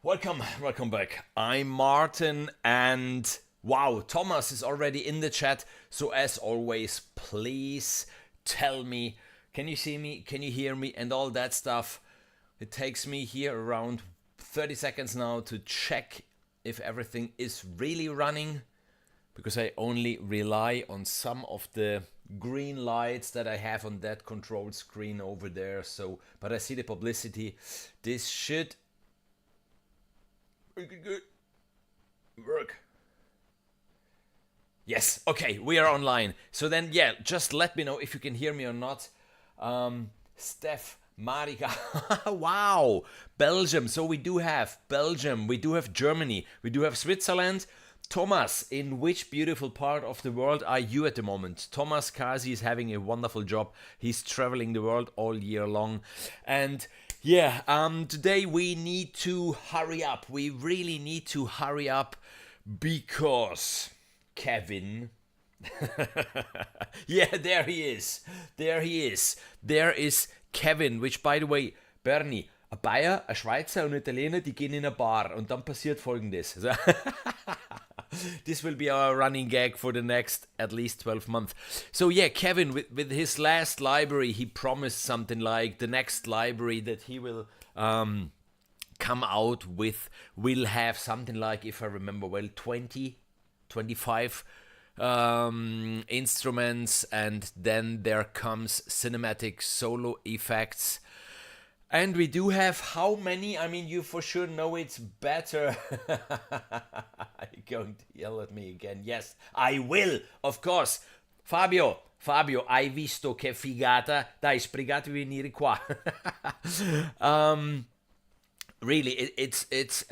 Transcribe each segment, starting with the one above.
Welcome back. I'm Martin, and wow, Thomas is already in the chat. So as always, please tell me, can you see me? Can you hear me? And all that stuff. It takes me here around 30 seconds now to check if everything is really running, because I only rely on some of the green lights that I have on that control screen over there. So, but I see the publicity. This should good work. Yes, okay, we are online. So then, yeah, just let me know if you can hear me or not. Steph, Marika, wow, Belgium. So we do have Belgium, we do have Germany, we do have Switzerland. Thomas, in which beautiful part of the world are you at the moment? Thomas Kasi is having a wonderful job. He's traveling the world all year long. And yeah, today we need to hurry up. We really need to hurry up because Kevin. Yeah, there he is. There he is. There is Kevin, which, by the way, Bernie, ein Bayer, ein Schweizer und ein Italiener, die gehen in eine Bar und dann passiert Folgendes. This will be our running gag for the next at least 12 months. So yeah, Kevin, with his last library, he promised something like the next library that he will come out with will have something like, if I remember well, 20, 25 instruments, and then there comes cinematic solo effects. And we do have how many? I mean, you for sure know it's better. Are you going to yell at me again? Yes, I will, of course. Fabio, hai visto che figata? Dai, sbrigatevi venire qua. Really, it's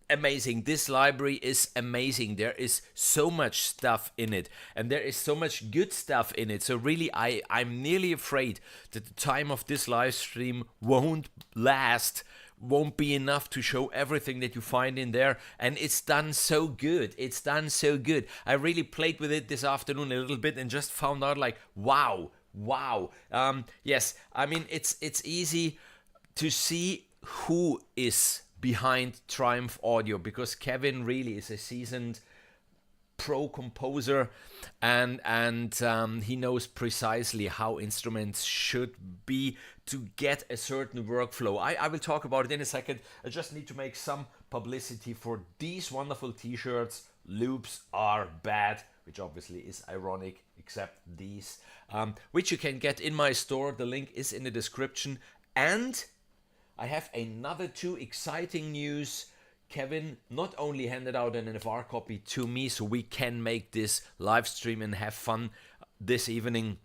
amazing. This library is amazing. There is so much stuff in it, and there is so much good stuff in it. So really, I'm nearly afraid that the time of this live stream won't be enough to show everything that you find in there. And it's done so good. It's done so good. I really played with it this afternoon a little bit and just found out like, wow. Yes, I mean, it's easy to see who is behind Triumph Audio, because Kevin really is a seasoned pro composer, and he knows precisely how instruments should be to get a certain workflow. I will talk about it in a second. I just need to make some publicity for these wonderful t-shirts. Loops are bad, which obviously is ironic, except these, which you can get in my store. The link is in the description. And I have another two exciting news. Kevin not only handed out an NFR copy to me so we can make this live stream and have fun this evening.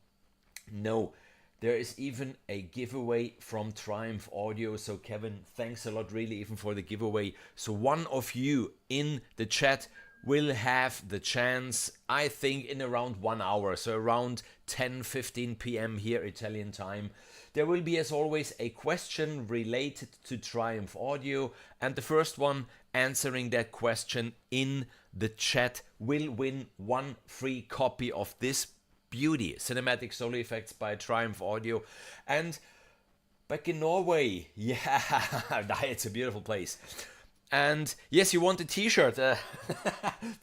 No, there is even a giveaway from Triumph Audio. So Kevin, thanks a lot really even for the giveaway. So one of you in the chat will have the chance, I think, in around 1 hour. So around 10:15 p.m. here Italian time. There will be, as always, a question related to Triumph Audio, and the first one answering that question in the chat will win one free copy of this beauty, Cinematic Solo Effects by Triumph Audio. And back in Norway, yeah, it's a beautiful place. And yes, you want a t-shirt. There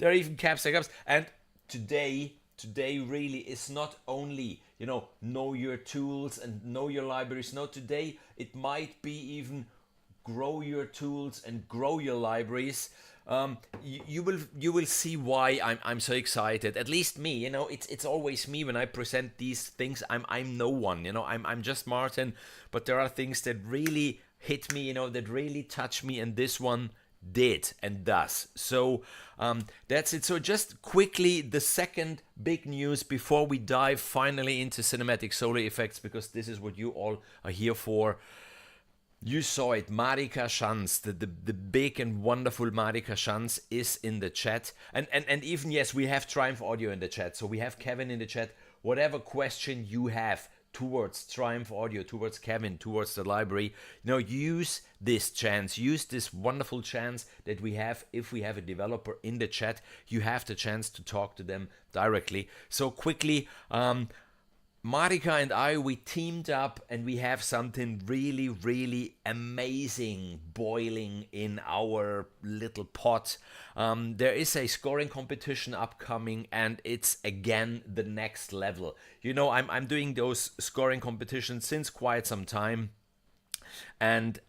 are even caps and cups. And today really is not only, know your tools and know your libraries. No, today it might be even grow your tools and grow your libraries. You will see why I'm so excited. At least me, it's always me when I present these things. I'm no one, I'm just Martin. But there are things that really hit me, that really touch me, and this one did and does. So that's it. So just quickly, the second big news before we dive finally into cinematic solo effects, because this is what you all are here for. You saw it, Marika Schanz, the big and wonderful Marika Schanz is in the chat. And even, yes, we have Triumph Audio in the chat. So we have Kevin in the chat. Whatever question you have towards Triumph Audio, towards Kevin, towards the library, use this chance, use this wonderful chance that we have. If we have a developer in the chat, you have the chance to talk to them directly. So quickly, Marika and I, we teamed up and we have something really, really amazing boiling in our little pot. There is a scoring competition upcoming and it's again the next level. You know, I'm doing those scoring competitions since quite some time. And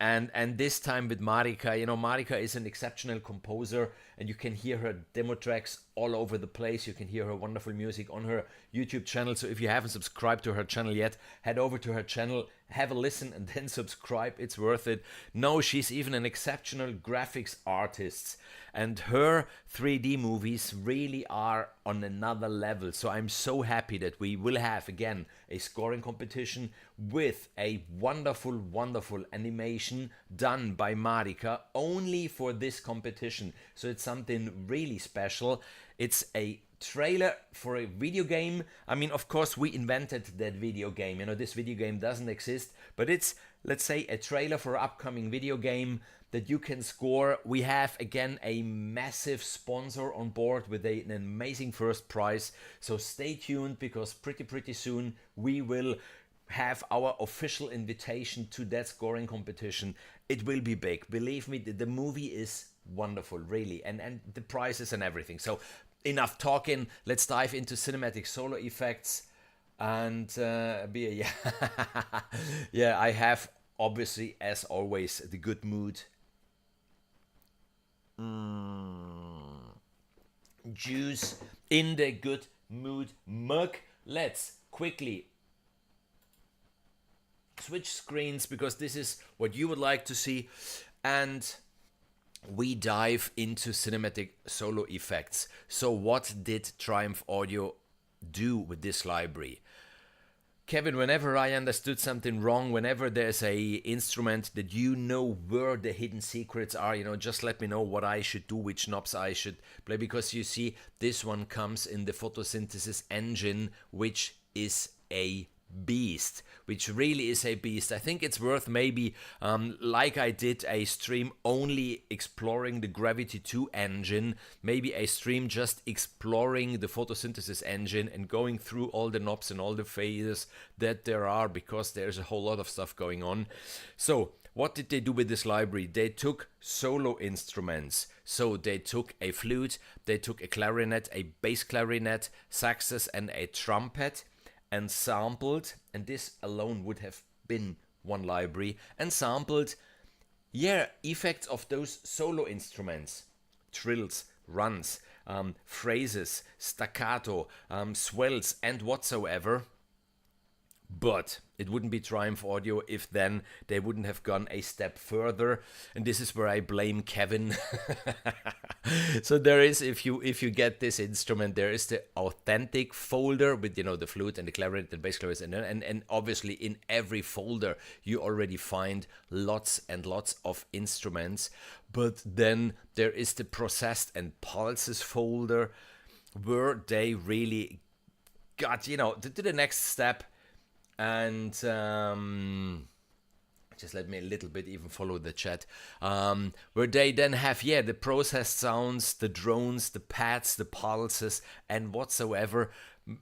this time with Marika, you know, Marika is an exceptional composer, and you can hear her demo tracks all over the place. You can hear her wonderful music on her YouTube channel. So if you haven't subscribed to her channel yet, head over to her channel, have a listen, and then subscribe. It's worth it. No, she's even an exceptional graphics artist, and her 3D movies really are on another level. So I'm so happy that we will have again a scoring competition with a wonderful, wonderful animation done by Marika only for this competition. So it's something really special. It's a trailer for a video game. I mean, of course, we invented that video game. You know, this video game doesn't exist, but it's, let's say, a trailer for an upcoming video game that you can score. We have again a massive sponsor on board with an amazing first prize. So stay tuned, because pretty soon we will have our official invitation to that scoring competition. It will be big. Believe me, the movie is wonderful, really, and the prizes and everything. So enough talking. Let's dive into cinematic solo effects. And yeah, yeah, I have obviously, as always, the good mood. Juice in the good mood mug. Let's quickly switch screens, because this is what you would like to see, and we dive into cinematic solo effects. So what did Triumph Audio do with this library? Kevin, whenever I understood something wrong, whenever there's a instrument that you know where the hidden secrets are, you know, just let me know what I should do, which knobs I should play, because you see, this one comes in the photosynthesis engine, which is a beast, which really is a beast. I think it's worth maybe, like I did a stream only exploring the Gravity 2 engine, maybe a stream just exploring the photosynthesis engine and going through all the knobs and all the phases that there are, because there's a whole lot of stuff going on. So what did they do with this library? They took solo instruments. So they took a flute, they took a clarinet, a bass clarinet, saxes, and a trumpet, and sampled, and this alone would have been one library, and sampled, yeah, effects of those solo instruments. Trills, runs, phrases, staccato, swells, and whatsoever. But it wouldn't be Triumph Audio if then they wouldn't have gone a step further, and this is where I blame Kevin. So there is, if you get this instrument, there is the authentic folder with, you know, the flute and the clarinet and bass clarinet, and obviously in every folder you already find lots and lots of instruments. But then there is the processed and pulses folder, where they really got, you know, to the next step. And just let me a little bit even follow the chat, where they then have, yeah, the processed sounds, the drones, the pads, the pulses, and whatsoever.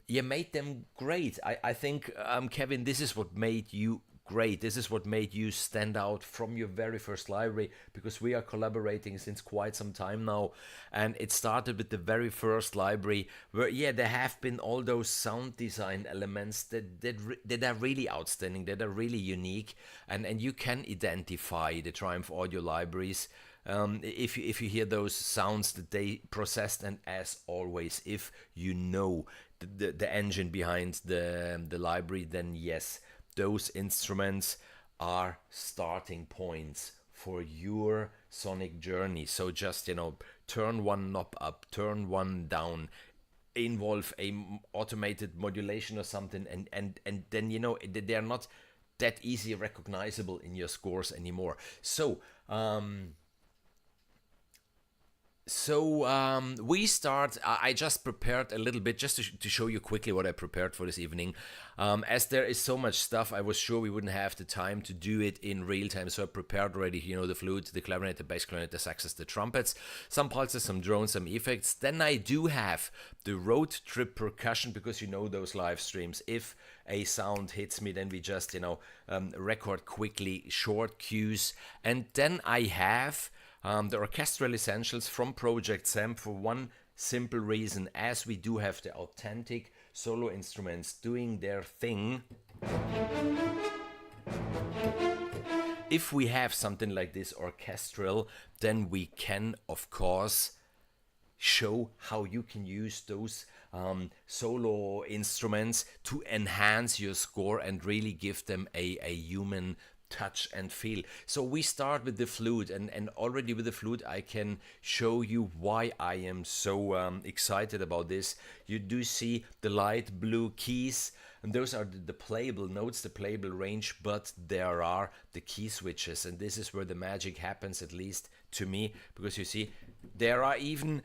You made them great. I think, Kevin, this is what made you great. This is what made you stand out from your very first library, because we are collaborating since quite some time now, and it started with the very first library, where, yeah, there have been all those sound design elements that are really outstanding, that are really unique, and you can identify the Triumph Audio libraries if you hear those sounds that they processed. And as always, if you know the engine behind the library, then yes, those instruments are starting points for your sonic journey. So just, you know, turn one knob up, turn one down, involve a automated modulation or something, and then, you know, they are not that easy recognizable in your scores anymore. So So we start. I just prepared a little bit just to show you quickly what I prepared for this evening. As there is so much stuff, I was sure we wouldn't have the time to do it in real time. So I prepared already, you know, the flute, the clarinet, the bass clarinet, the saxes, the trumpets, some pulses, some drones, some effects. Then I do have the road trip percussion because you know those live streams. If a sound hits me, then we just, you know, record quickly short cues. And then I have the orchestral essentials from Project Sam for one simple reason. As we do have the authentic solo instruments doing their thing, if we have something like this orchestral, then we can, of course, show how you can use those solo instruments to enhance your score and really give them a human touch and feel. So we start with the flute, and already with the flute I can show you why I am so excited about this. You do see the light blue keys, and those are the playable notes, the playable range, but there are the key switches, and this is where the magic happens, at least to me, because you see there are even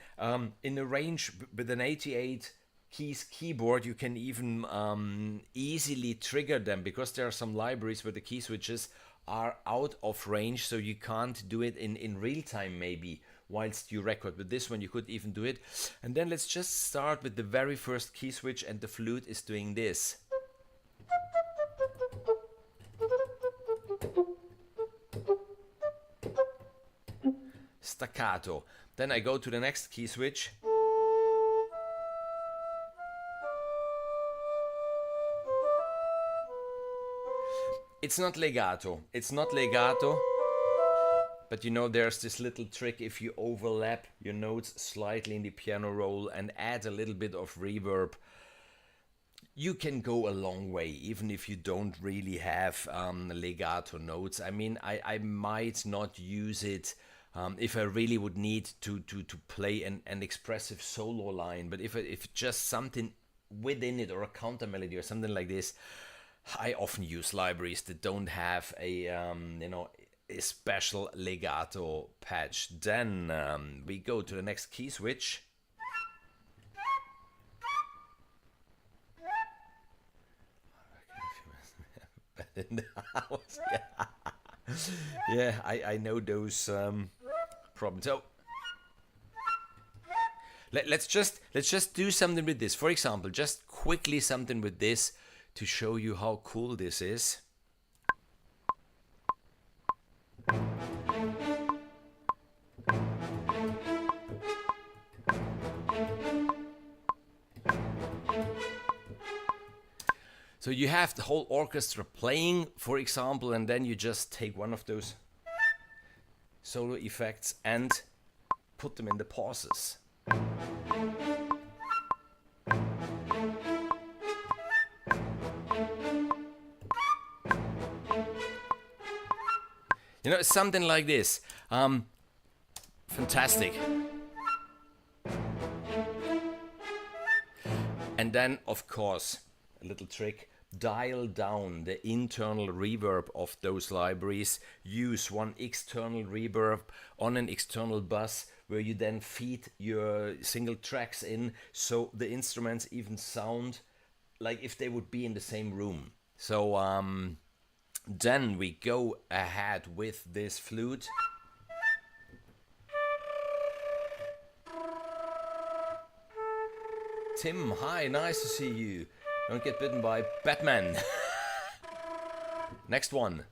in a range with an 88 keys keyboard, you can even easily trigger them, because there are some libraries where the key switches are out of range, so you can't do it in real time maybe whilst you record. With this one you could even do it. And then let's just start with the very first key switch, and the flute is doing this. Staccato. Then I go to the next key switch. It's not legato. It's not legato. But you know, there's this little trick. If you overlap your notes slightly in the piano roll and add a little bit of reverb, you can go a long way, even if you don't really have legato notes. I mean, I might not use it if I really would need to play an expressive solo line. But if just something within it, or a counter melody or something like this, I often use libraries that don't have a you know, a special legato patch. Then we go to the next key switch. In the house. Yeah, I know those problems. So let's just do something with this. For example, just quickly something with this to show you how cool this is. So you have the whole orchestra playing, for example, and then you just take one of those solo effects and put them in the pauses. You know, something like this. Fantastic. And then, of course, a little trick. Dial down the internal reverb of those libraries. Use one external reverb on an external bus, where you then feed your single tracks in, so the instruments even sound like if they would be in the same room. So then we go ahead with this flute. Tim, hi, nice to see you. Don't get bitten by Batman. Next one.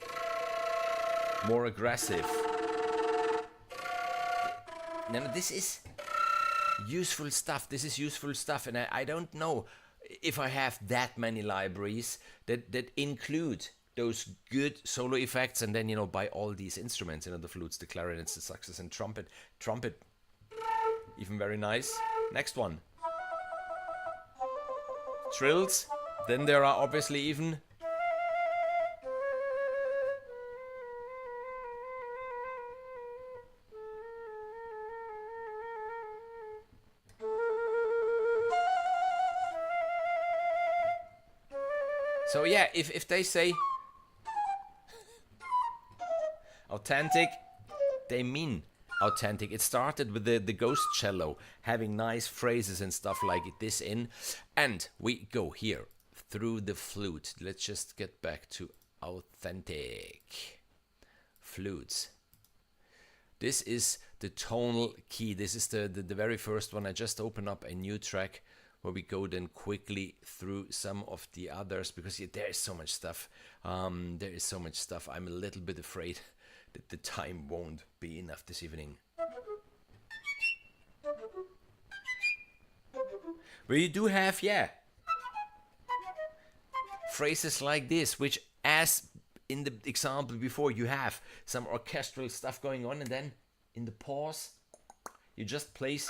More aggressive. Now this is useful stuff. This is useful stuff, and I don't know if I have that many libraries that include those good solo effects, and then, you know, by all these instruments, you know, the flutes, the clarinets, the saxes, and trumpet, even very nice. Next one. Trills. Then there are obviously even so yeah, if they say authentic, they mean authentic. It started with the ghost cello, having nice phrases and stuff like this in. And we go here through the flute. Let's just get back to authentic flutes. This is the tonal key. This is the very first one. I just open up a new track where we go then quickly through some of the others, because there is so much stuff. There is so much stuff. I'm a little bit afraid that the time won't be enough this evening. Where you do have, yeah, phrases like this, which, as in the example before, you have some orchestral stuff going on, and then in the pause you just place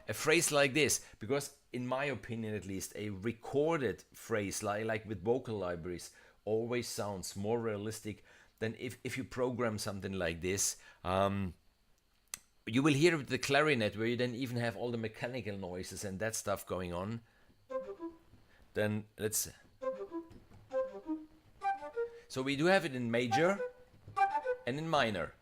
a phrase like this, because in my opinion at least, a recorded phrase like with vocal libraries always sounds more realistic than if you program something like this. You will hear with the clarinet, where you then even have all the mechanical noises and that stuff going on. Then let's... So we do have it in major and in minor.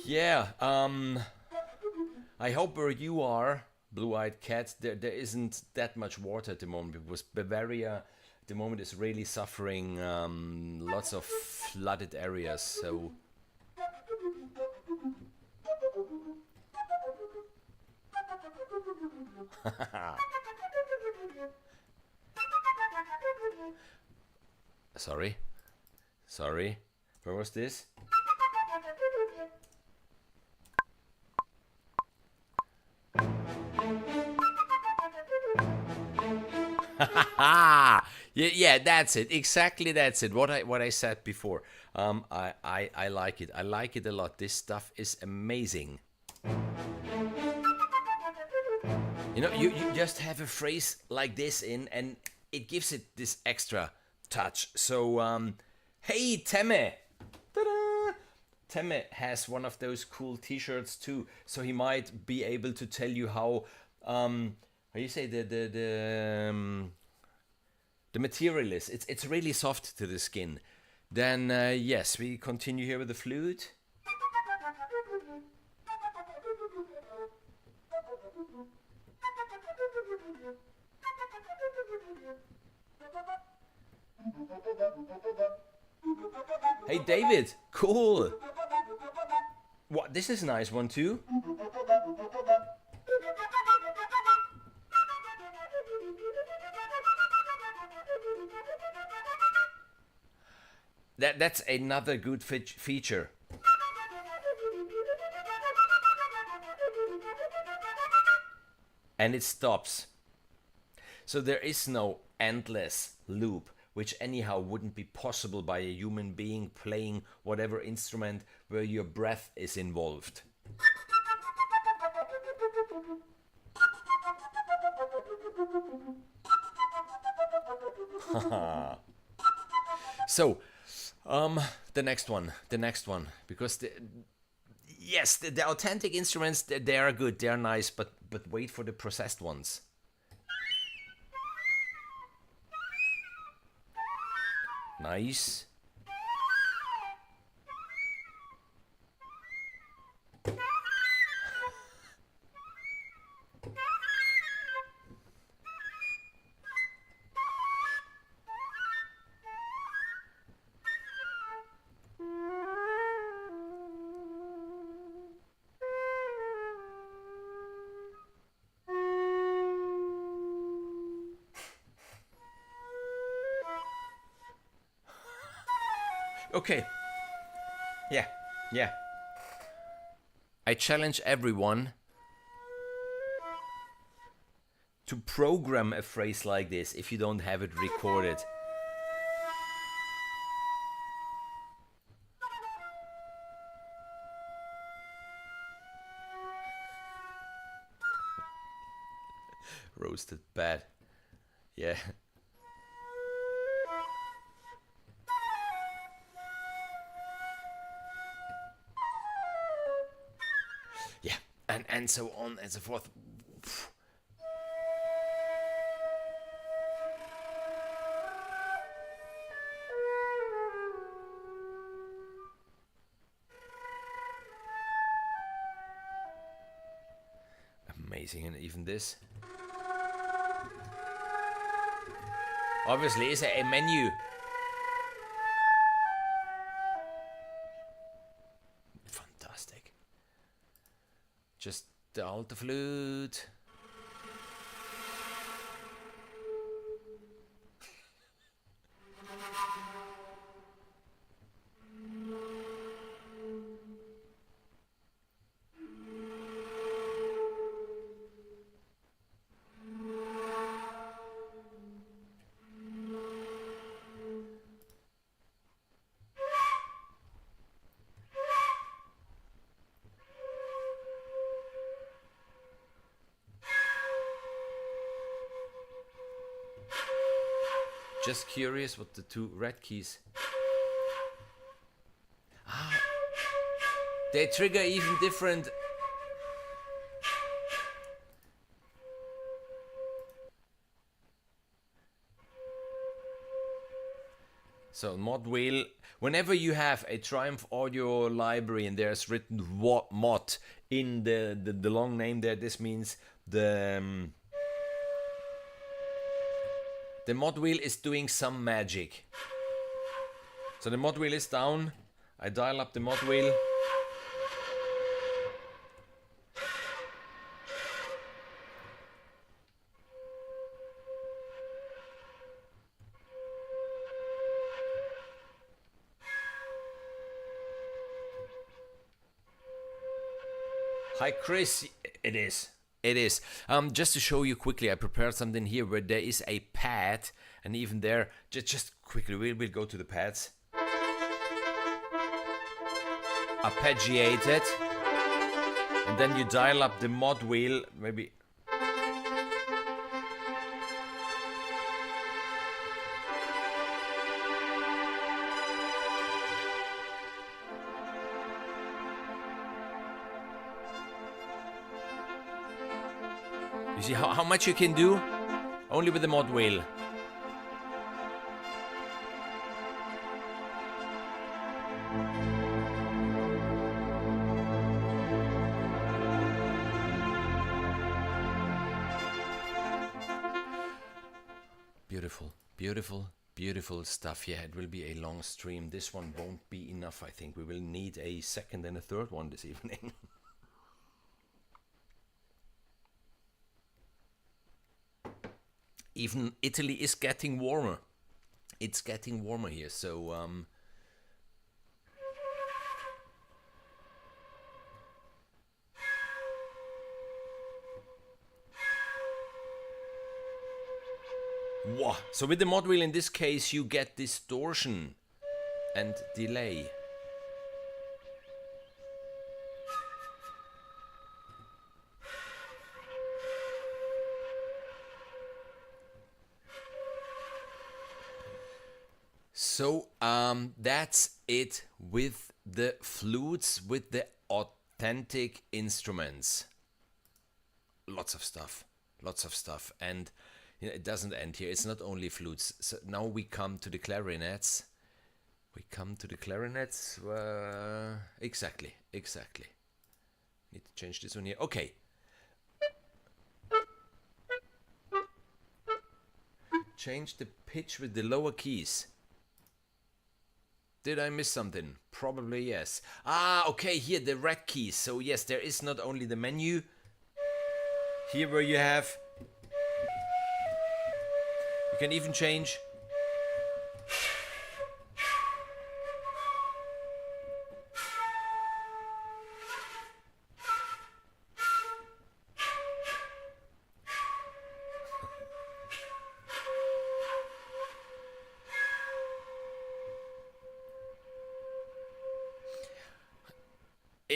Yeah, I hope where you are, Blue-Eyed Cat, there isn't that much water at the moment, because Bavaria at the moment is really suffering lots of flooded areas, so... Sorry, where was this? Yeah, that's it. Exactly, that's it. What I said before. I like it. I like it a lot. This stuff is amazing. You know, you just have a phrase like this in, and it gives it this extra touch. So, hey, Temme! Ta-da! Temme has one of those cool t-shirts too, so he might be able to tell you how you say the material is. It's really soft to the skin. Then yes, we continue here with the flute. Hey David, cool. What? This is a nice one too. That's another good feature. And it stops. So there is no endless loop, which anyhow wouldn't be possible by a human being playing whatever instrument where your breath is involved. So, the next one, because yes, the authentic instruments, they are good, they are nice, but wait for the processed ones. Nice. Okay. Yeah. I challenge everyone to program a phrase like this if you don't have it recorded. Roasted bad. Yeah. and so on and so forth. Amazing. And even this obviously is a menu. Fantastic. Just the alto flute. Just curious what the two red keys. They trigger even different. So mod wheel. Whenever you have a Triumph audio library and there's written mod in the long name there, this means the mod wheel is doing some magic. So the mod wheel is down. I dial up the mod wheel. Hi Chris, it is. It is. Just to show you quickly, I prepared something here where there is a pad, and even there, just quickly, we'll go to the pads. Arpeggiated, and then you dial up the mod wheel, maybe. You see how much you can do? Only with the mod wheel. Beautiful, beautiful, beautiful stuff. Yeah, it will be a long stream. This one won't be enough, I think. We will need a second and a third one this evening. Even Italy is getting warmer. It's getting warmer here, so wow. So with the mod wheel in this case you get distortion and delay. So that's it with the flutes, with the authentic instruments. Lots of stuff, and you know, it doesn't end here. It's not only flutes. So now we come to the clarinets. Exactly. Need to change this one here. Okay. Change the pitch with the lower keys. Did I miss something? Probably yes. Okay, here the red keys. So yes, there is not only the menu. Here where you have... You can even change...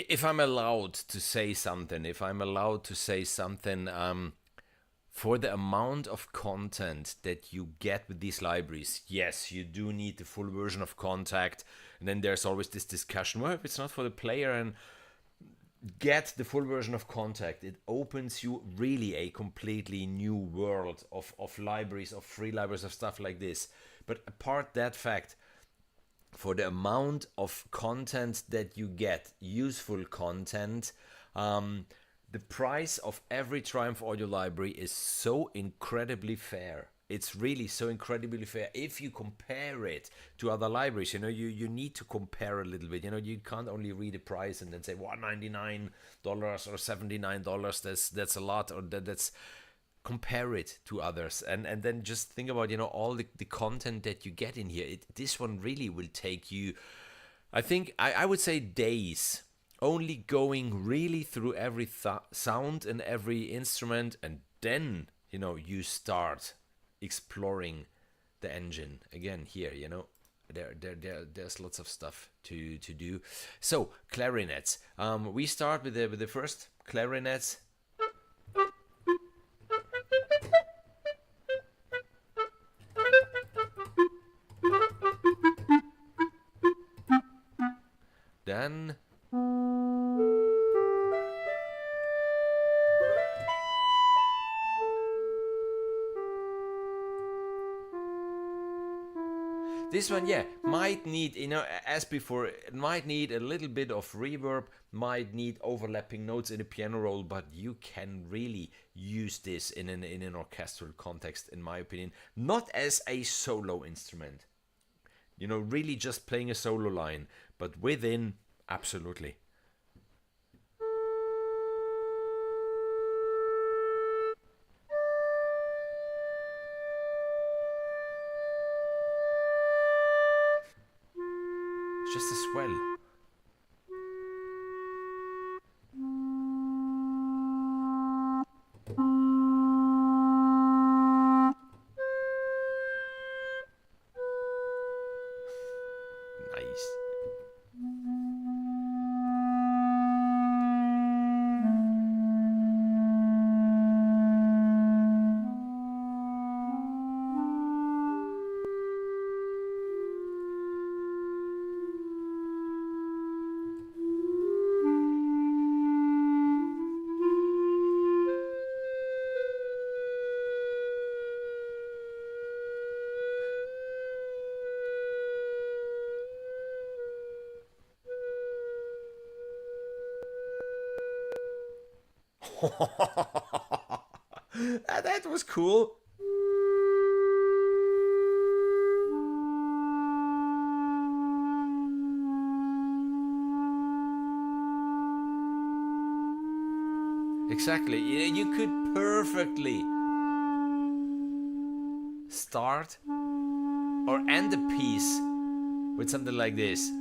If I'm allowed to say something, for the amount of content that you get with these libraries, yes, you do need the full version of Kontakt. And then there's always this discussion, well, if it's not for the player, and get the full version of Kontakt. It opens you really a completely new world of libraries, of free libraries, of stuff like this. But apart that fact, for the amount of content that you get, useful content, the price of every Triumph audio library is so incredibly fair. It's really so incredibly fair. If you compare it to other libraries, you know, you need to compare a little bit. You know, you can't only read the price and then say $199 or $79. That's a lot, or that's compare it to others, and then just think about, you know, all the content that you get in here. This one really will take you, I think, I would say days, only going really through every sound and every instrument, and then, you know, you start exploring the engine again here. You know, there's lots of stuff to do. So clarinets, we start with the first clarinets. Then this one, yeah, might need, you know, as before, it might need a little bit of reverb, might need overlapping notes in the piano roll, but you can really use this in an orchestral context, in my opinion. Not as a solo instrument, you know, really just playing a solo line, but within, absolutely. It's just a swell. Nice. That was cool. Exactly. You could perfectly start or end a piece with something like this.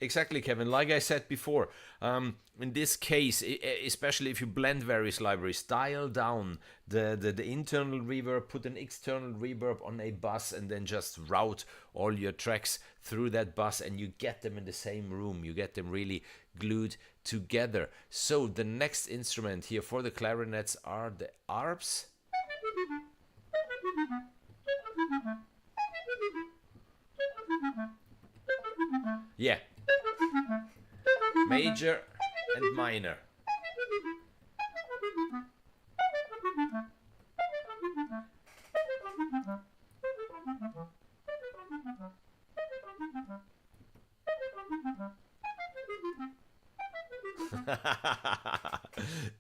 Exactly, Kevin. Like I said before, in this case, especially if you blend various libraries, dial down the internal reverb, put an external reverb on a bus, and then just route all your tracks through that bus, and you get them in the same room. You get them really glued together. So the next instrument here for the clarinets are the arps. Yeah. Major and minor.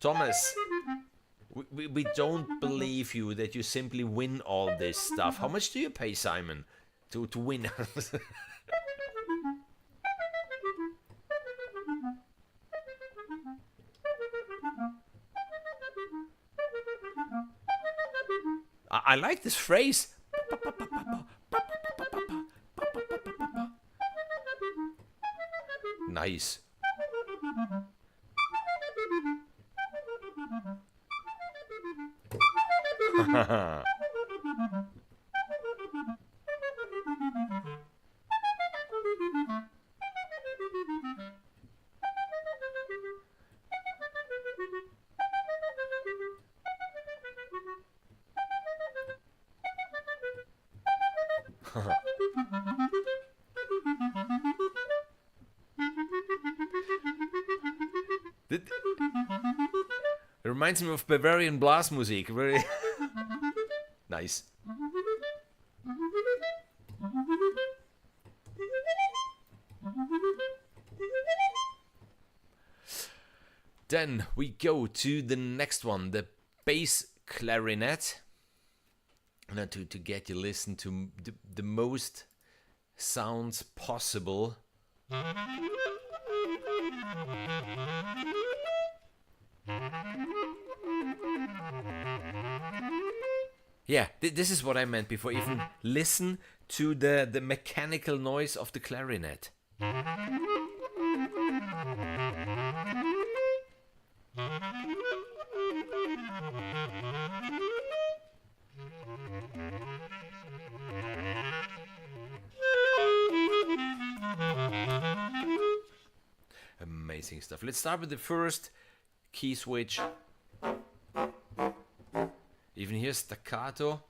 Thomas, we don't believe you that you simply win all this stuff. How much do you pay Simon to win? I like this phrase. Nice. It reminds me of Bavarian Blasmusik. Very nice. Then we go to the next one, the bass clarinet. Now to get you listen to the most sounds possible. Yeah, this is what I meant before. Even listen to the mechanical noise of the clarinet. Amazing stuff. Let's start with the first key switch. Even here staccato.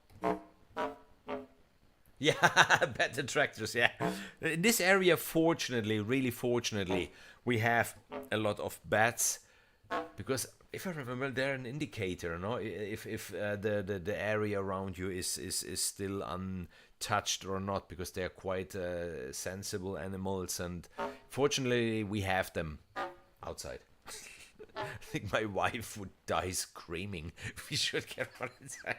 Yeah, bad detractors, yeah. In this area, fortunately, really fortunately, we have a lot of bats, because if I remember, they're an indicator, no? If the area around you is still untouched or not, because they're quite sensible animals, and fortunately we have them outside. I think my wife would die screaming. We should get one inside.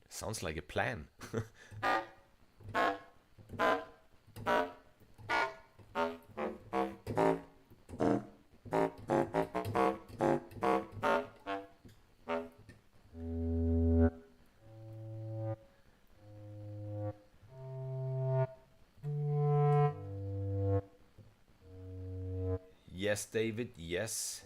Sounds like a plan. Yes, David, yes.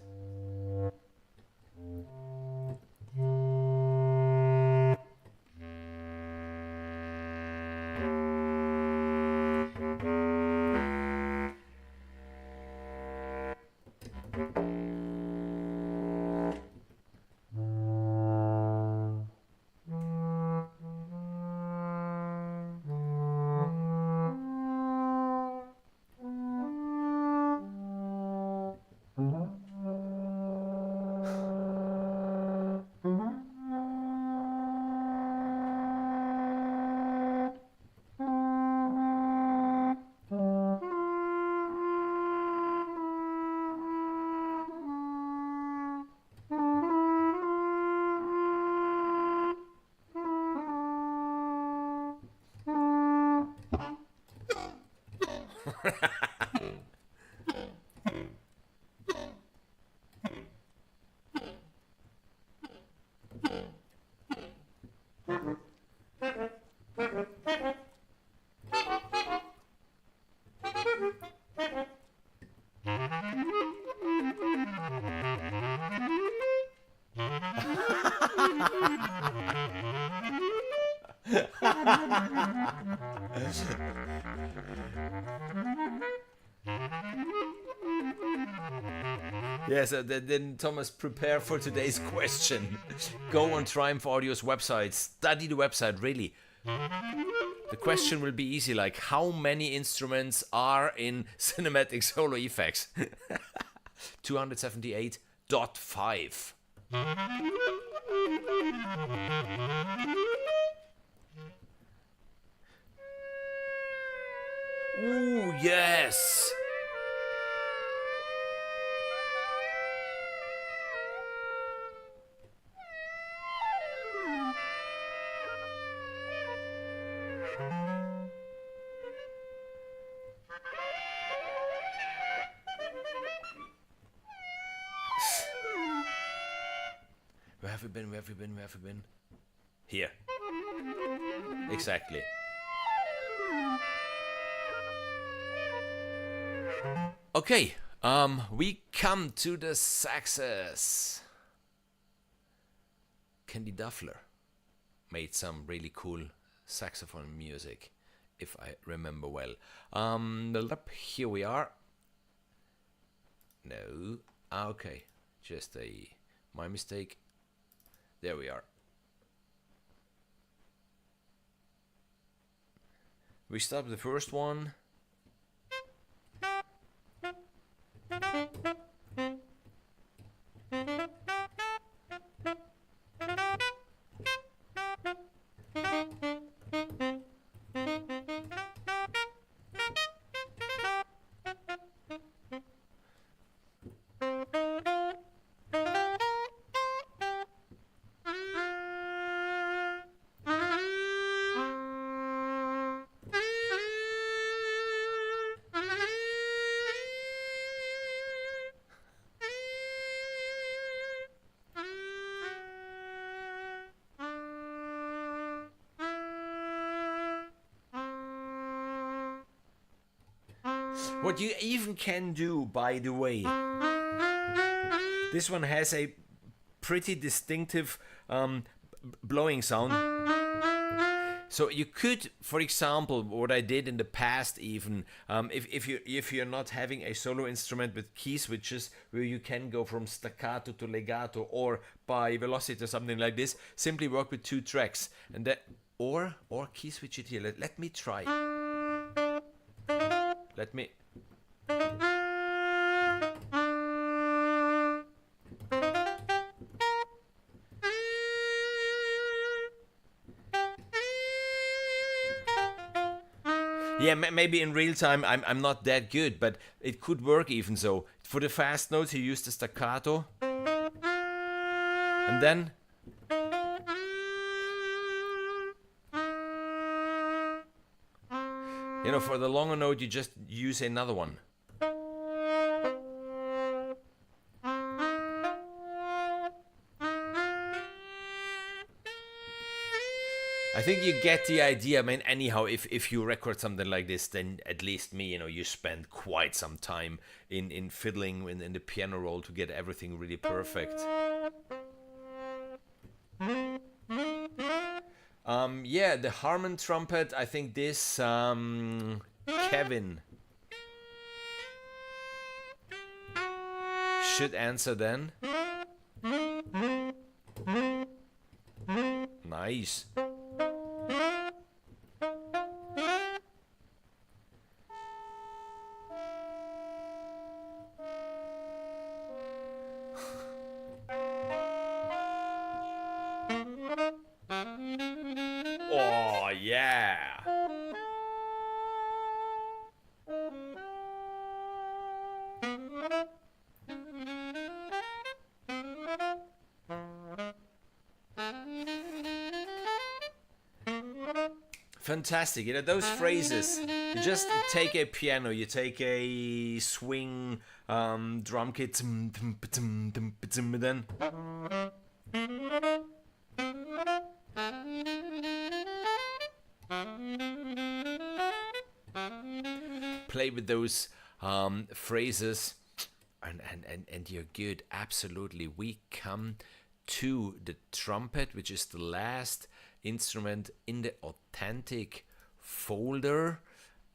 Yeah, so then Thomas, prepare for today's question. Go on Triumph Audio's website, study the website, really. The question will be easy, like how many instruments are in cinematic solo effects? 278.5. Ooh, yes! Where have we been? Where have we been? Where have we been? Here. Exactly. Okay, we come to the saxes. Candy Duffler made some really cool saxophone music, if I remember well. Here we are. No, okay, just my mistake. There we are. We start with the first one. What you even can do, by the way, this one has a pretty distinctive blowing sound. So you could, for example, what I did in the past, even if you're not having a solo instrument with key switches where you can go from staccato to legato or by velocity or something like this, simply work with 2 tracks and that, or key switch it here. Let me try. Let me. Yeah, maybe in real time I'm not that good, but it could work even so. For the fast notes, you use the staccato, and then for the longer note, you just use another one. I think you get the idea. I mean, anyhow, if you record something like this, then at least me, you spend quite some time in fiddling in the piano roll to get everything really perfect. Yeah, the Harmon trumpet, I think this, Kevin should answer then. Nice. Oh, yeah. Fantastic. Those phrases. You just take a piano, you take a swing drum kit, then play with those phrases, and you're good. Absolutely. We come to the trumpet, which is the last instrument in the authentic folder.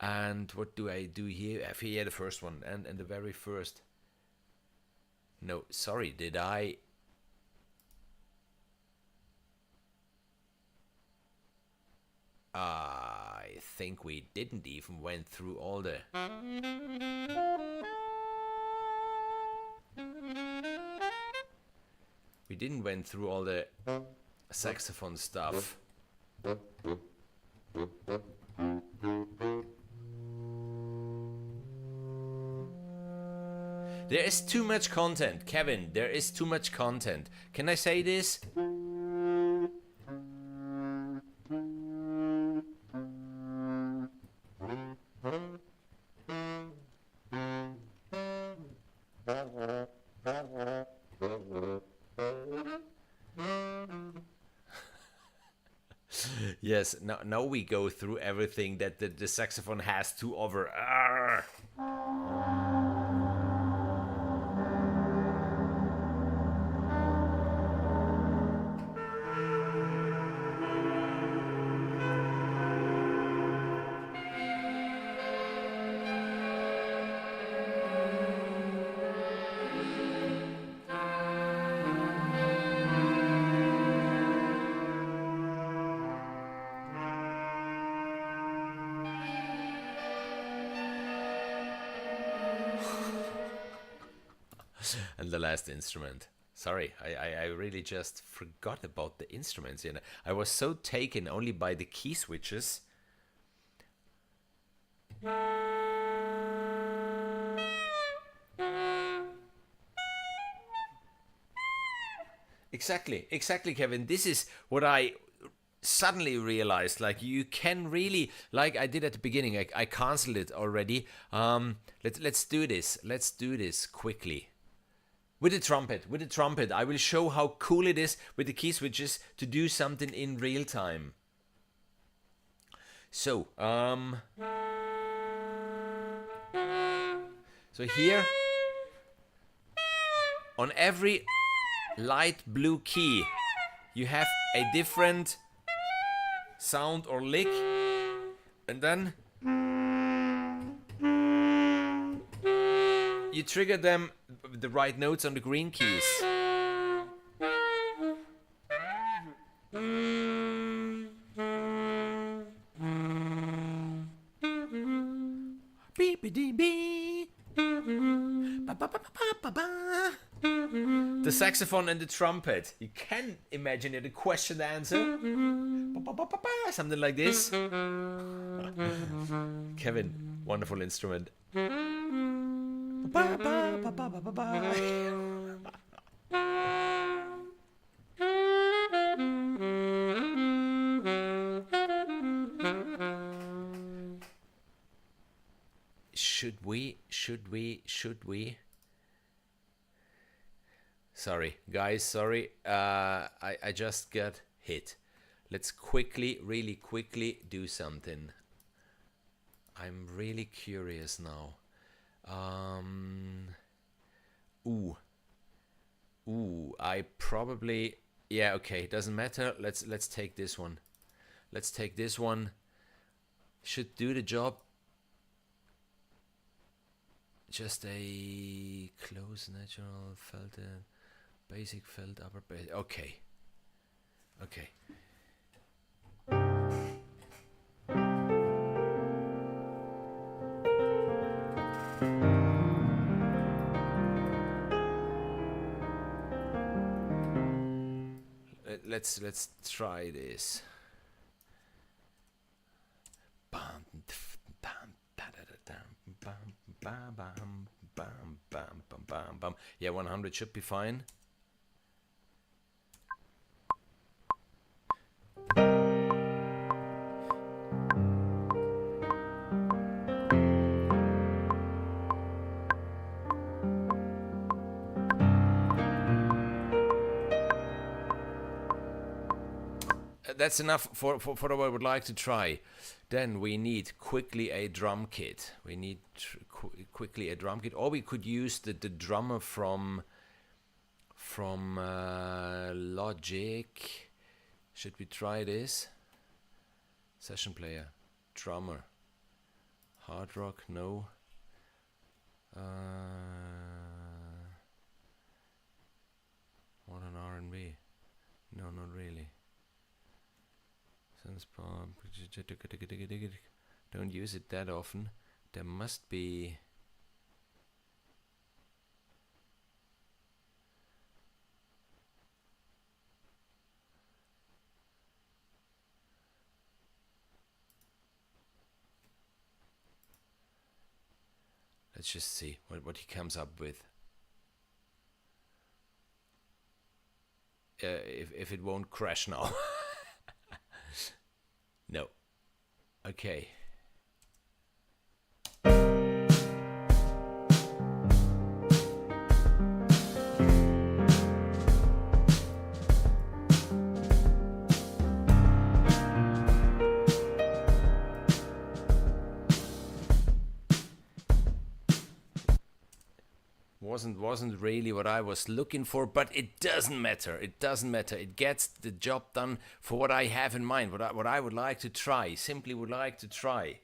And what do I do here? I have here the first one and the very first. No, sorry, did I? I think we didn't even went through all the. We didn't went through all the saxophone stuff. There is too much content, Kevin. There is too much content. Can I say this? Yes, now we go through everything that the saxophone has to offer. Arrgh. And the last instrument. Sorry, I really just forgot about the instruments. You know, I was so taken only by the key switches. Exactly, Kevin. This is what I suddenly realized. Like, you can really, like I did at the beginning. I canceled it already. Let's do this. Let's do this quickly. With the trumpet, I will show how cool it is with the key switches to do something in real time. So, so here, on every light blue key, you have a different sound or lick, and then you trigger them with the right notes on the green keys. The saxophone and the trumpet. You can imagine it, a question and answer. Something like this. Kevin, wonderful instrument. Should we? Sorry, guys, sorry. I just got hit. Let's really quickly do something. I'm really curious now. I probably, yeah, okay, doesn't matter. Let's take this one. Let's take this one. Should do the job. Just a close natural felt, basic felt upper bass. Okay. Okay. Let's try this. Yeah, 100 should be fine. That's enough for what I would like to try. Then we need quickly a drum kit. We need quickly a drum kit, or we could use the drummer from Logic. Should we try this? Session player, drummer, hard rock, no. Modern R&B, no, not really. Don't use it that often. There must be. Let's just see what he comes up with. If it won't crash now. No. Okay. Wasn't really what I was looking for, but it doesn't matter. It doesn't matter. It gets the job done for what I have in mind, what I would like to try. Simply would like to try.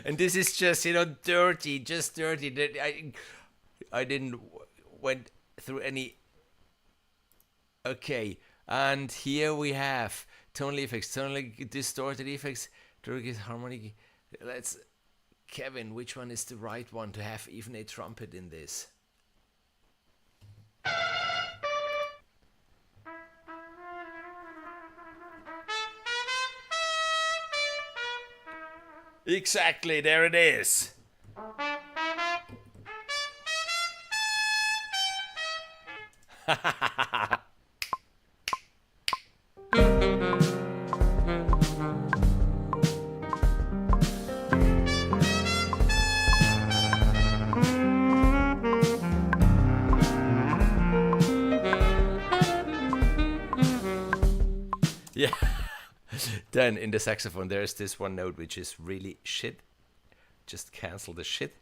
And this is just, you know, dirty, just dirty. I didn't went through any. Okay, and here we have tonal effects, tonally distorted effects, harmonic. Let's, Kevin, which one is the right one to have even a trumpet in this? Exactly, there it is. Yeah. Then in the saxophone, there's this one note which is really shit. Just cancel the shit.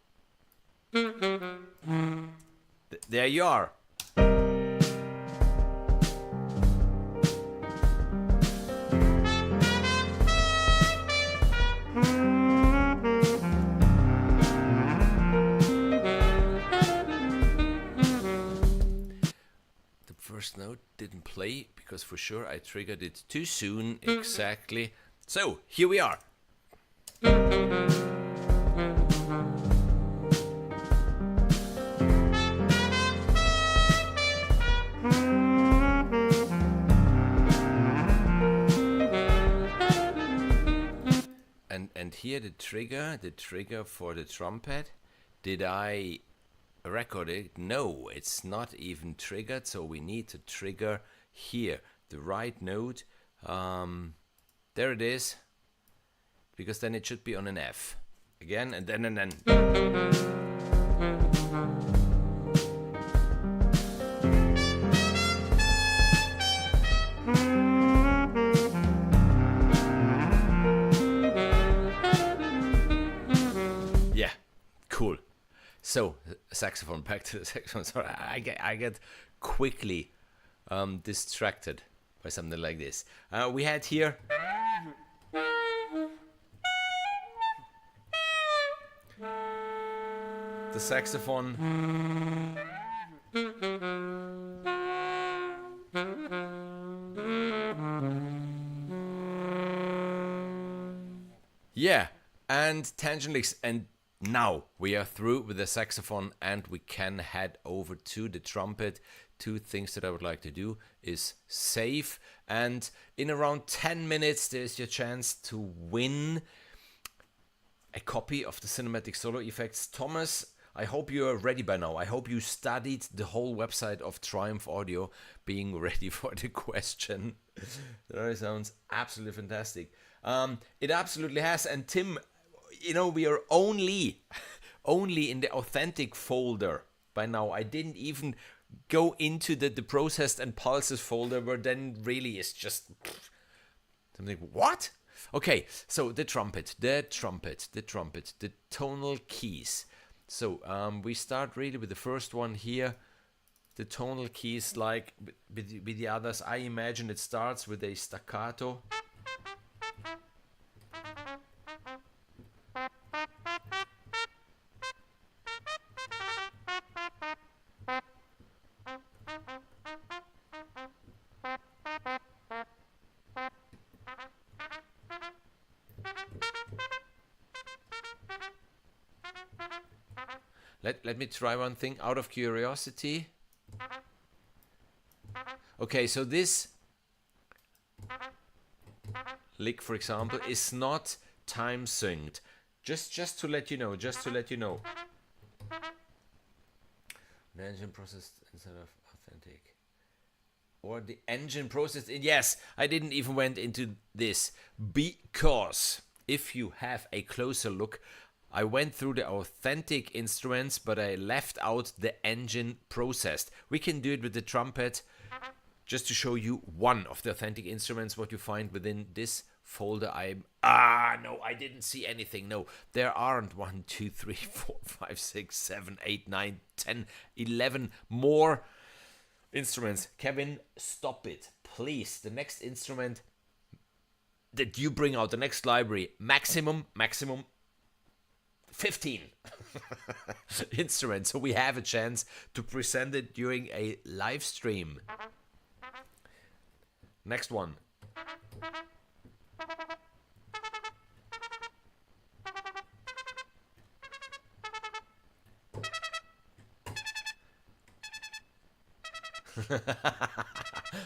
There you are. First note didn't play because for sure I triggered it too soon. Exactly. So here we are. And here the trigger for the trumpet. Did I record it? No, it's not even triggered, so we need to trigger here the right note. There it is, because then it should be on an F again, and then yeah, cool. So, saxophone, back to the saxophone. Sorry, I get quickly distracted by something like this. We had here the saxophone. Yeah, and tangent licks, and now we are through with the saxophone and we can head over to the trumpet. Two things that I would like to do is save, and in around 10 minutes there's your chance to win a copy of the cinematic solo effects. Thomas, I hope you are ready by now. I hope you studied the whole website of Triumph Audio, being ready for the question. That sounds absolutely fantastic. It absolutely has. And Tim, you know, we are only in the authentic folder by now. I didn't even go into the processed and pulses folder, where then really is just something. What? Okay, so the trumpet, the tonal keys. So we start really with the first one here. The tonal keys, like with the others, I imagine it starts with a staccato. Let me try one thing out of curiosity. Okay, so this lick, for example, is not time synced. Just to let you know, The engine processed instead of authentic. Or the engine processed in, yes, I didn't even went into this, because if you have a closer look, I went through the authentic instruments, but I left out the engine processed. We can do it with the trumpet, just to show you one of the authentic instruments, what you find within this folder. No, I didn't see anything. No, there aren't 1, 2, 3, 4, 5, 6, 7, 8, 9, 10, 11 more instruments. Kevin, stop it, please. The next instrument that you bring out the next library, maximum 15 instruments, so we have a chance to present it during a live stream. Next one.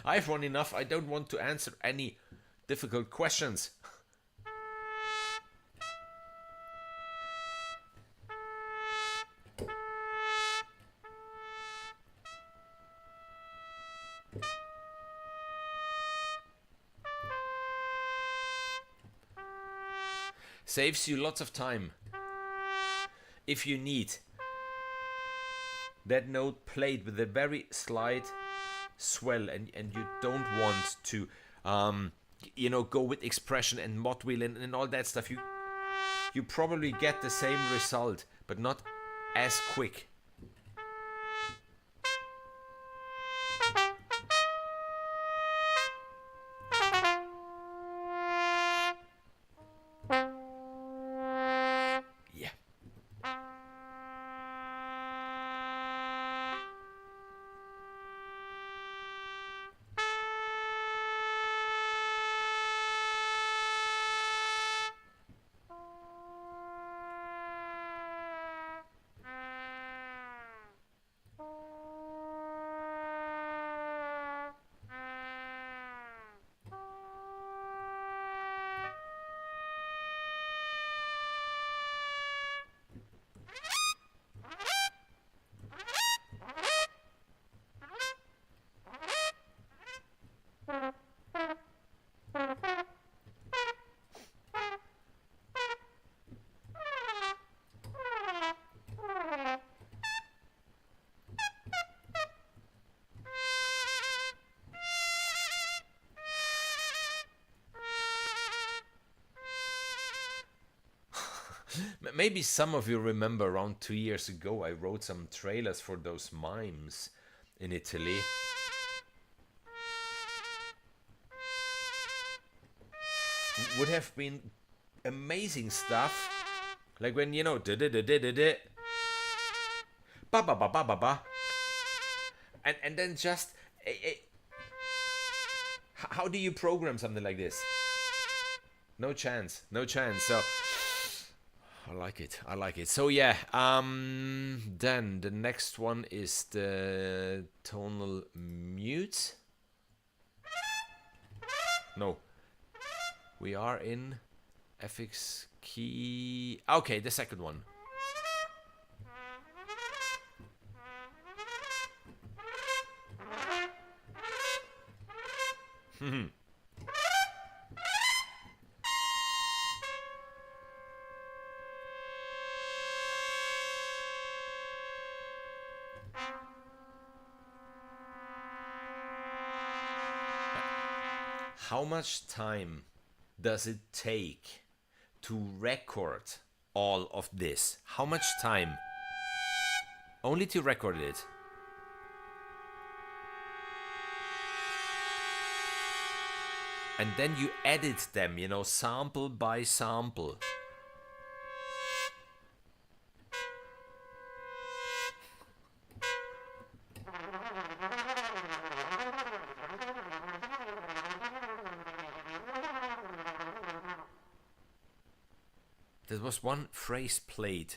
I've won enough. I don't want to answer any difficult questions. Saves you lots of time. If you need that note played with a very slight swell, and you don't want to go with expression and mod wheel and all that stuff, you probably get the same result, but not as quick. Maybe some of you remember around 2 years ago I wrote some trailers for those mimes in Italy. Would have been amazing stuff. Like when, ba ba ba ba ba ba. And then just how do you program something like this? No chance. So I like it. So yeah, then the next one is the tonal mute. No, we are in FX key. Okay, the second one. How much time does it take to record all of this? How much time? Only to record it. And then you edit them, sample by sample. There was one phrase played.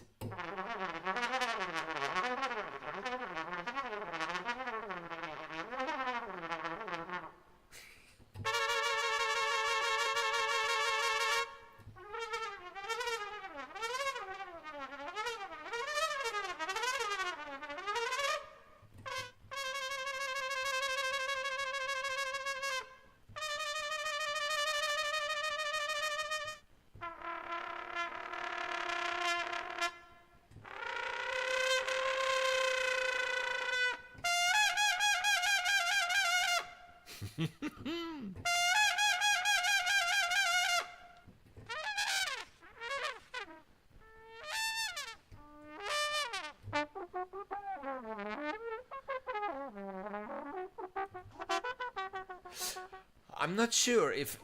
I'm not sure if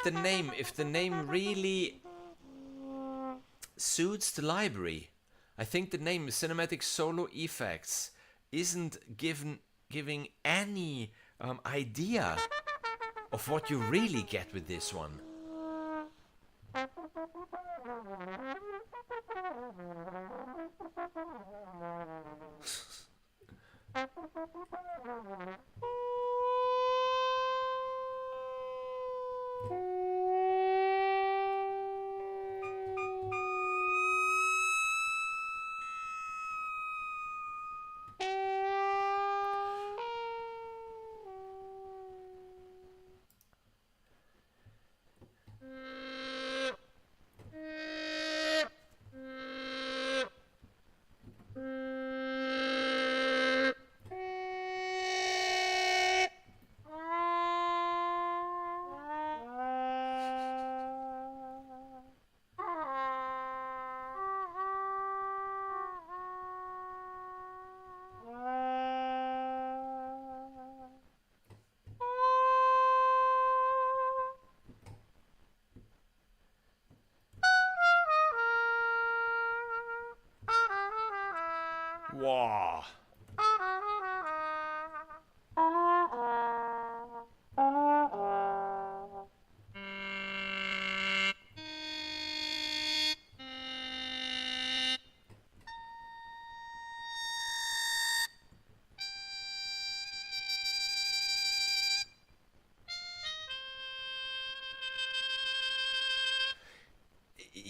the name really suits the library. I think the name Cinematic Solo Effects isn't giving any idea of what you really get with this one. Wow.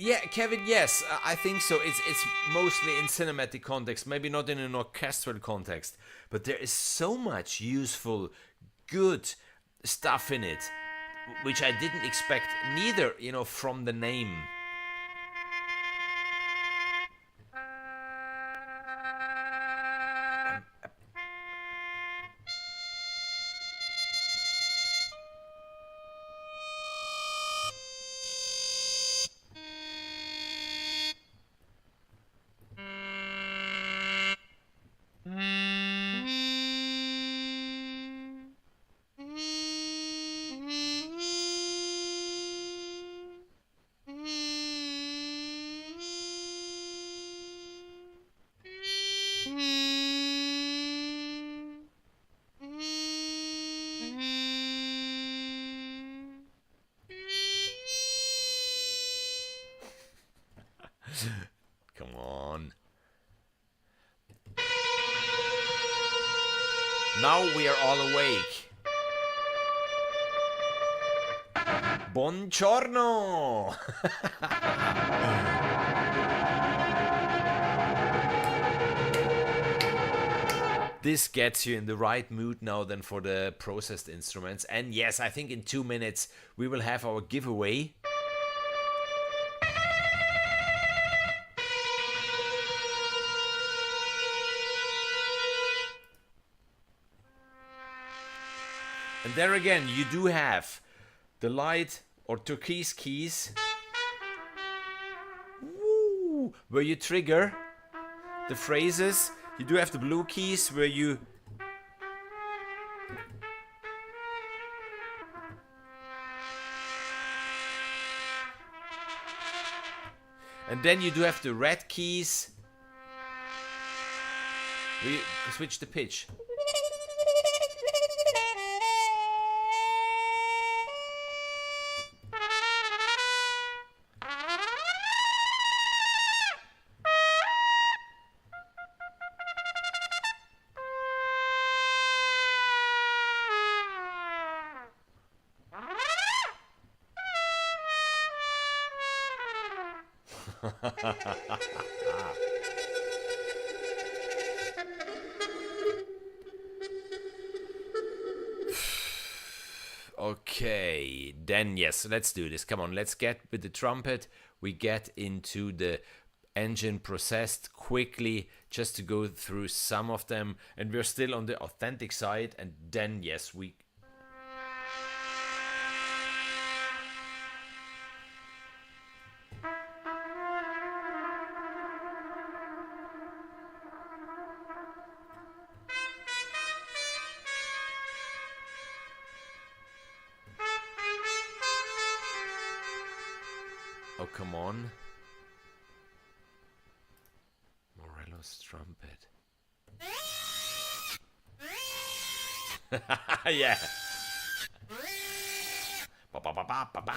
Yeah, Kevin. Yes, I think so. It's mostly in cinematic context, maybe not in an orchestral context, but there is so much useful, good stuff in it, which I didn't expect neither. From the name. Come on. Now we are all awake. Buongiorno! This gets you in the right mood now then for the processed instruments. And yes, I think in 2 minutes we will have our giveaway. And there again, you do have the light or turquoise keys, woo, where you trigger the phrases. You do have the blue keys where you and then you do have the red keys where you switch the pitch. Okay, then yes, let's do this. Come on, let's get with the trumpet. We get into the engine processed quickly just to go through some of them, and we're still on the authentic side, and then yes, we Oh, come on. Morello's trumpet. Yeah. Ba, ba, ba, ba, ba, ba.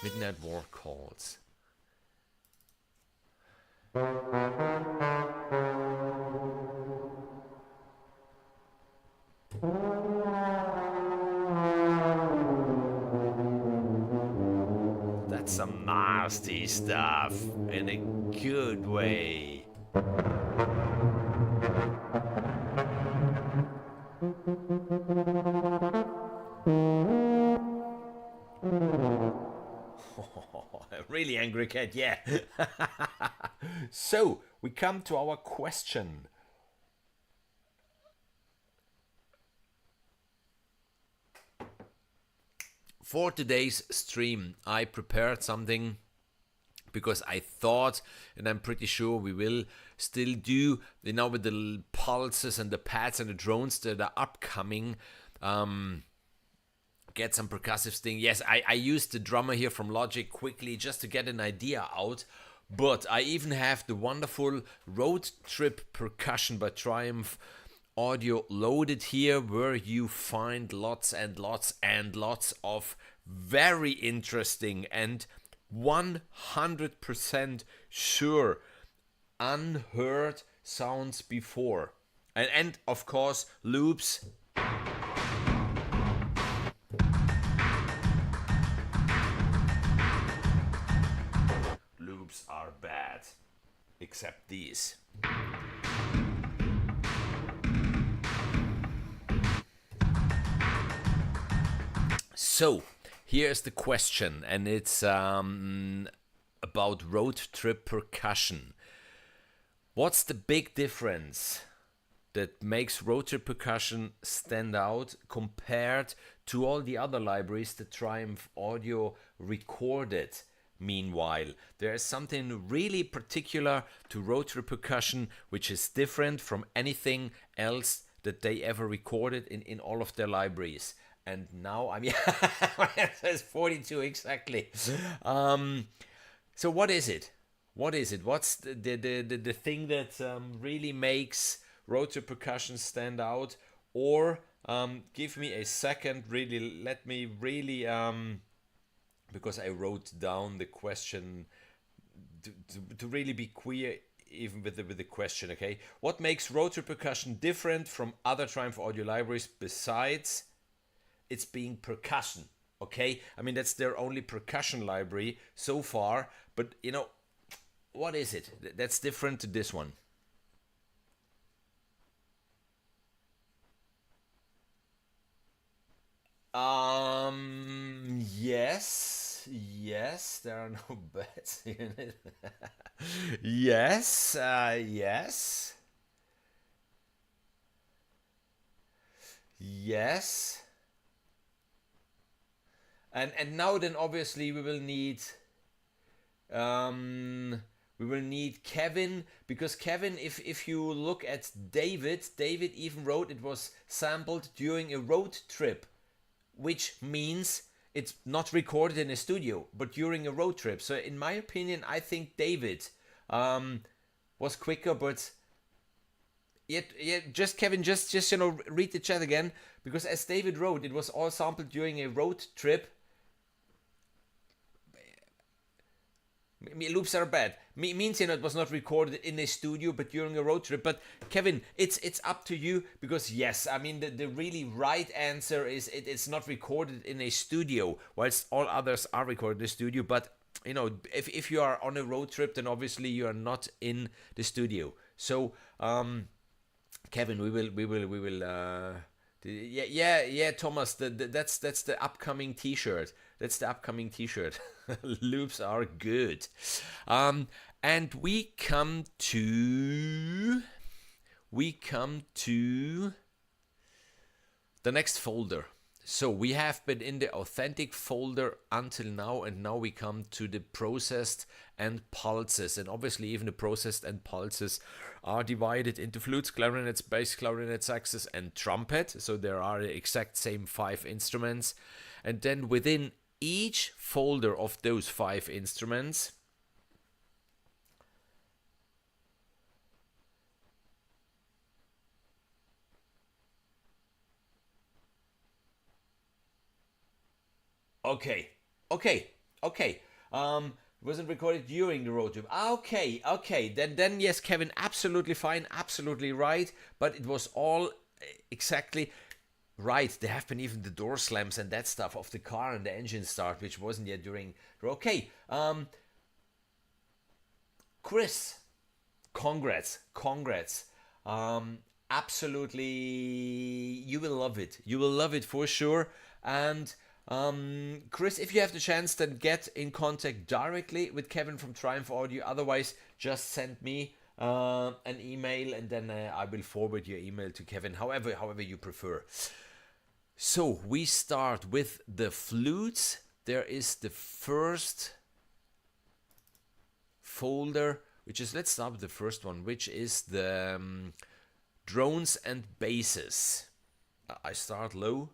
Midnight War calls. That's some nasty stuff in a good way. Really angry cat, yeah. So, we come to our question. For today's stream, I prepared something because I thought, and I'm pretty sure we will still do, with the pulses and the pads and the drones that are upcoming, get some percussive sting. Yes, I used the drummer here from Logic quickly just to get an idea out, but I even have the wonderful Road Trip Percussion by Triumph Audio loaded here, where you find lots and lots and lots of very interesting and 100% sure unheard sounds before. And of course, loops. Loops are bad, except these. So, here's the question, and it's about road trip percussion. What's the big difference that makes road trip percussion stand out compared to all the other libraries that Triumph Audio recorded? Meanwhile, there is something really particular to road trip percussion which is different from anything else that they ever recorded in all of their libraries. And now I'm, it says 42 exactly. So what is it? What is it? What's the thing that really makes road trip percussion stand out? Or give me a second, really, let me really, because I wrote down the question to really be clear, even with the question, okay? What makes road trip percussion different from other Triumph Audio libraries besides it's being percussion, okay? I mean, that's their only percussion library so far, but what is it that's different to this one? Yes, there are no bets in it. Yes. And now then obviously we will need Kevin, because Kevin, if you look at David even wrote it was sampled during a road trip, which means it's not recorded in a studio but during a road trip. So in my opinion, I think David was quicker, but just Kevin, just read the chat again, because as David wrote, it was all sampled during a road trip. Loops are bad. Means it was not recorded in a studio but during a road trip. But Kevin, it's up to you, because yes, I mean the really right answer is it's not recorded in a studio, whilst all others are recorded in the studio. But if you are on a road trip, then obviously you are not in the studio. So Kevin, we will Thomas, that's the upcoming t-shirt. That's the upcoming t-shirt. Loops are good. And we come to the next folder. So we have been in the authentic folder until now, and now we come to the processed and pulses. And obviously even the processed and pulses are divided into flutes, clarinets, bass, clarinet, saxes, and trumpet. So there are the exact same 5 instruments. And then within each folder of those 5 instruments, okay. It wasn't recorded during the road trip. Okay. Then yes, Kevin, absolutely fine, absolutely right. But it was all exactly right. There have been even the door slams and that stuff of the car and the engine start, which wasn't yet during. Okay. Chris, congrats. Absolutely, you will love it. You will love it for sure. And Chris, if you have the chance, then get in contact directly with Kevin from Triumph Audio. Otherwise, just send me an email, and then I will forward your email to Kevin, however you prefer. So we start with the flutes. There is the first folder, which is, let's start with the first one, which is the drones and basses. I start low.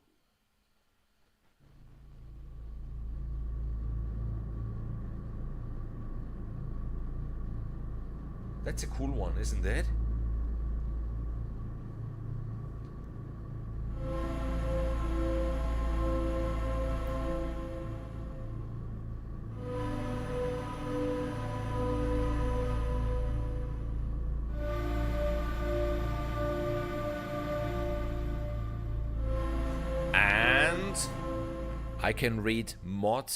That's a cool one, isn't it? And I can read mod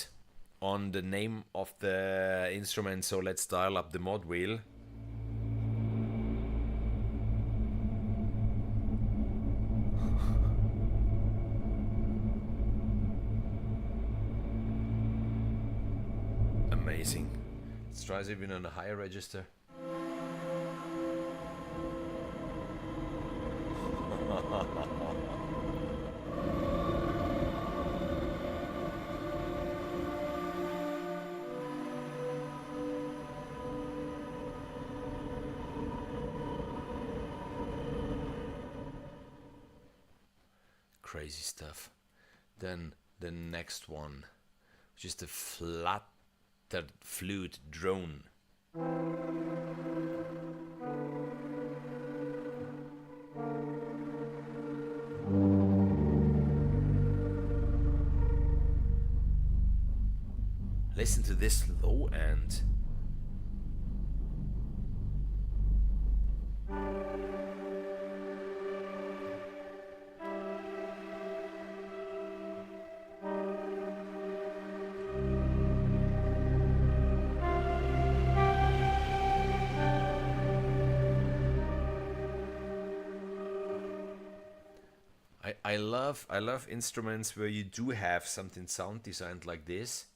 on the name of the instrument, so let's dial up the mod wheel. Amazing. Let's try even on a higher register. Crazy stuff. Then the next one, which is the flattered flute drone. Listen to this low end. I love instruments where you do have something sound designed like this,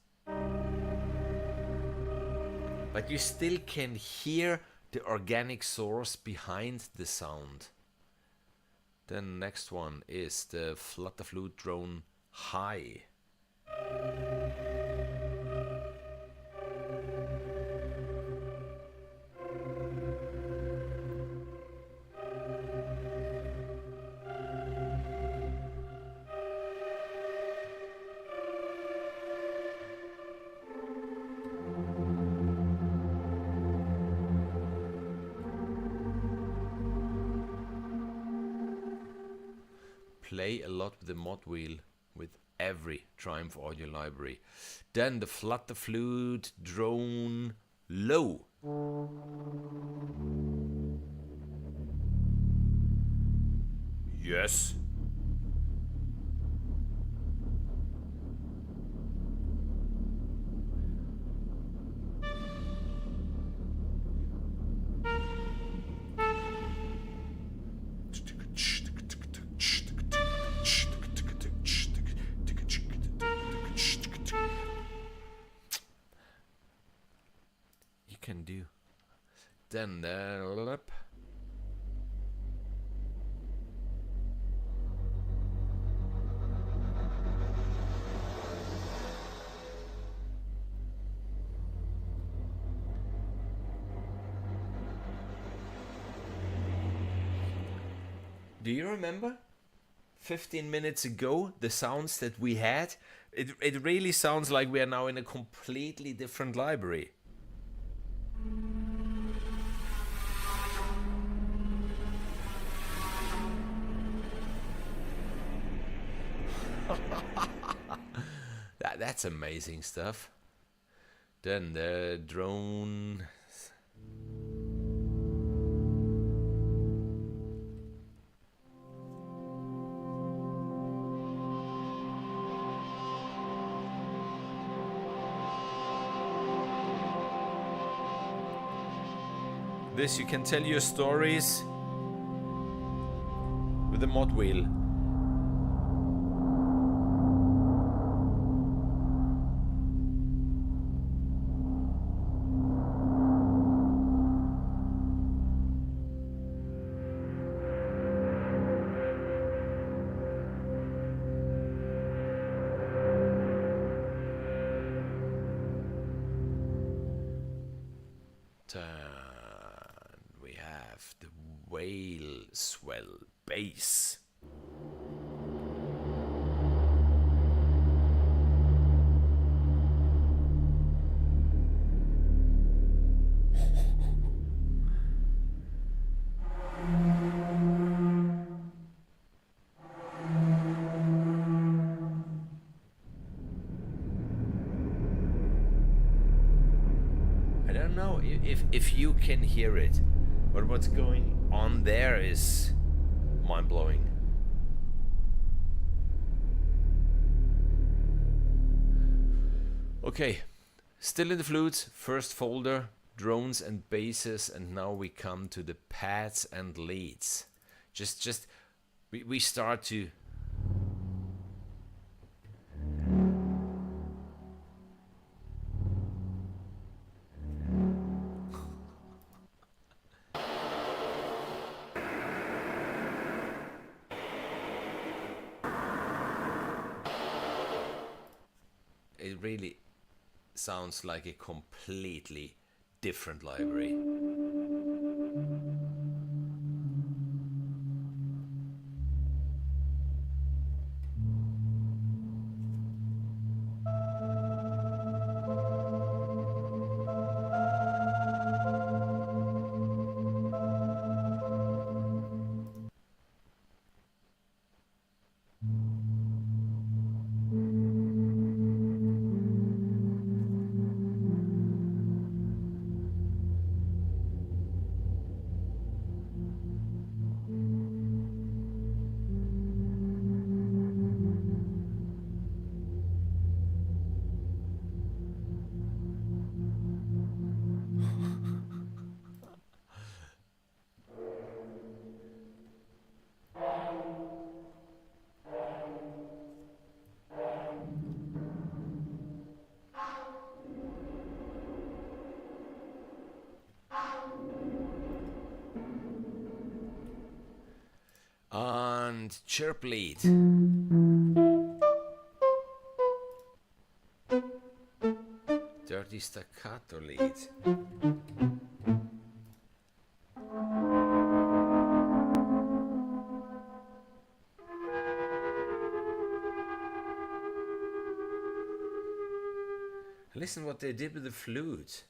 but you still can hear the organic source behind the sound. Then next one is the flutter flute drone high. Play a lot with the mod wheel with every Triumph audio library. Then the flutter flute drone low. Yes. Can do. Then Do you remember 15 minutes ago the sounds that we had? It really sounds like we are now in a completely different library. That's amazing stuff. Then the drone. This, you can tell your stories with the mod wheel. We have the whale swell bass. I don't know if you can hear it, but what's going on there is mind-blowing. Okay, still in the flutes, first folder, drones and basses, and now we come to the pads and leads. We start to it really sounds like a completely different library. And chirp lead. Dirty staccato lead. Listen what they did with the flute.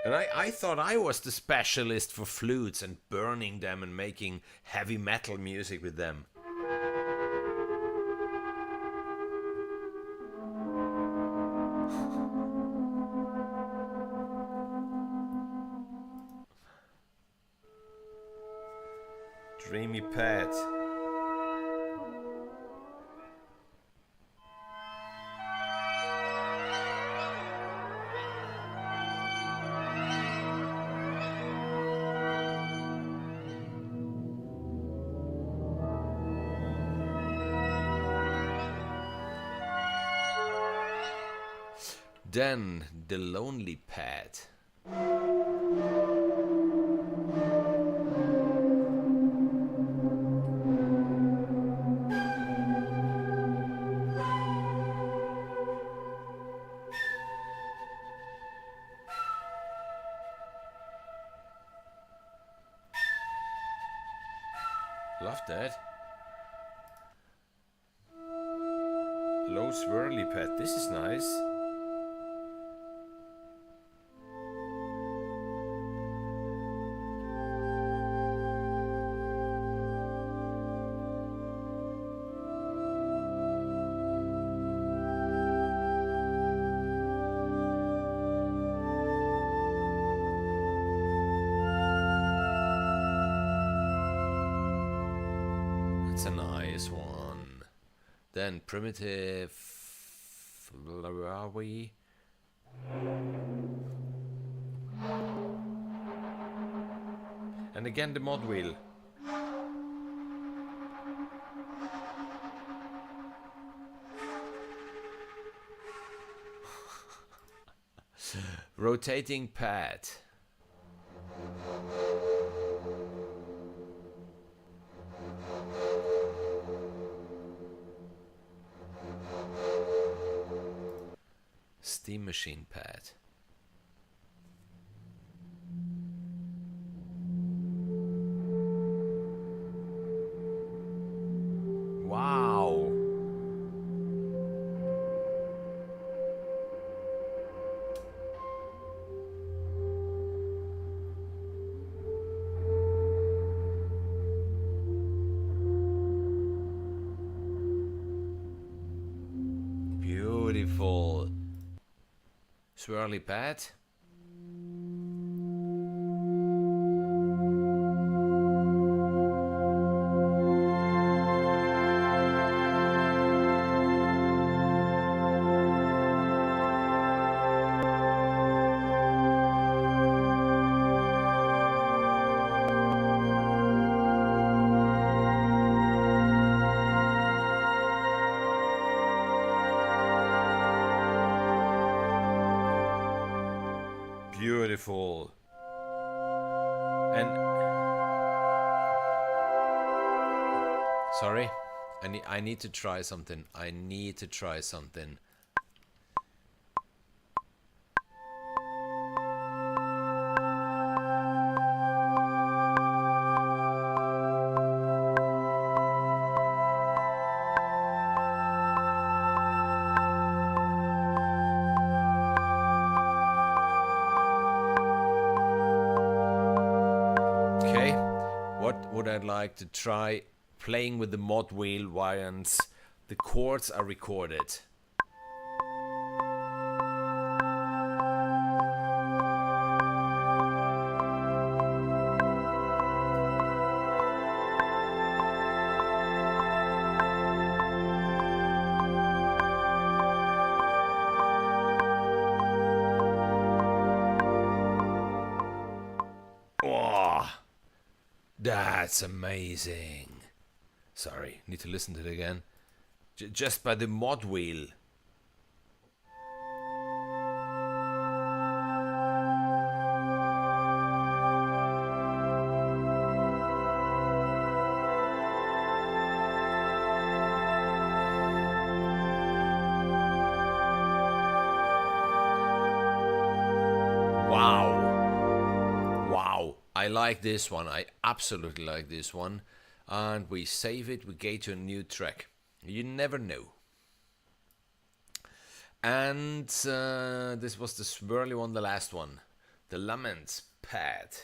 And I thought I was the specialist for flutes and burning them and making heavy metal music with them. Dreamy pad. Then the lonely pad. that. Low swirly pad. This is nice. That's a nice one. Then primitive. Where are we? And again the mod wheel. Rotating pad. Steam machine pad. Wow. Beautiful. Swirly pad. Beautiful. And sorry, I need to try something. I need to try something. Would I like to try playing with the mod wheel once the chords are recorded? That's amazing. Sorry, need to listen to it again. Just by the mod wheel. I like this one. I absolutely like this one. And we save it. We go to a new track. You never know. And this was the swirly one, the last one. The Laments pad.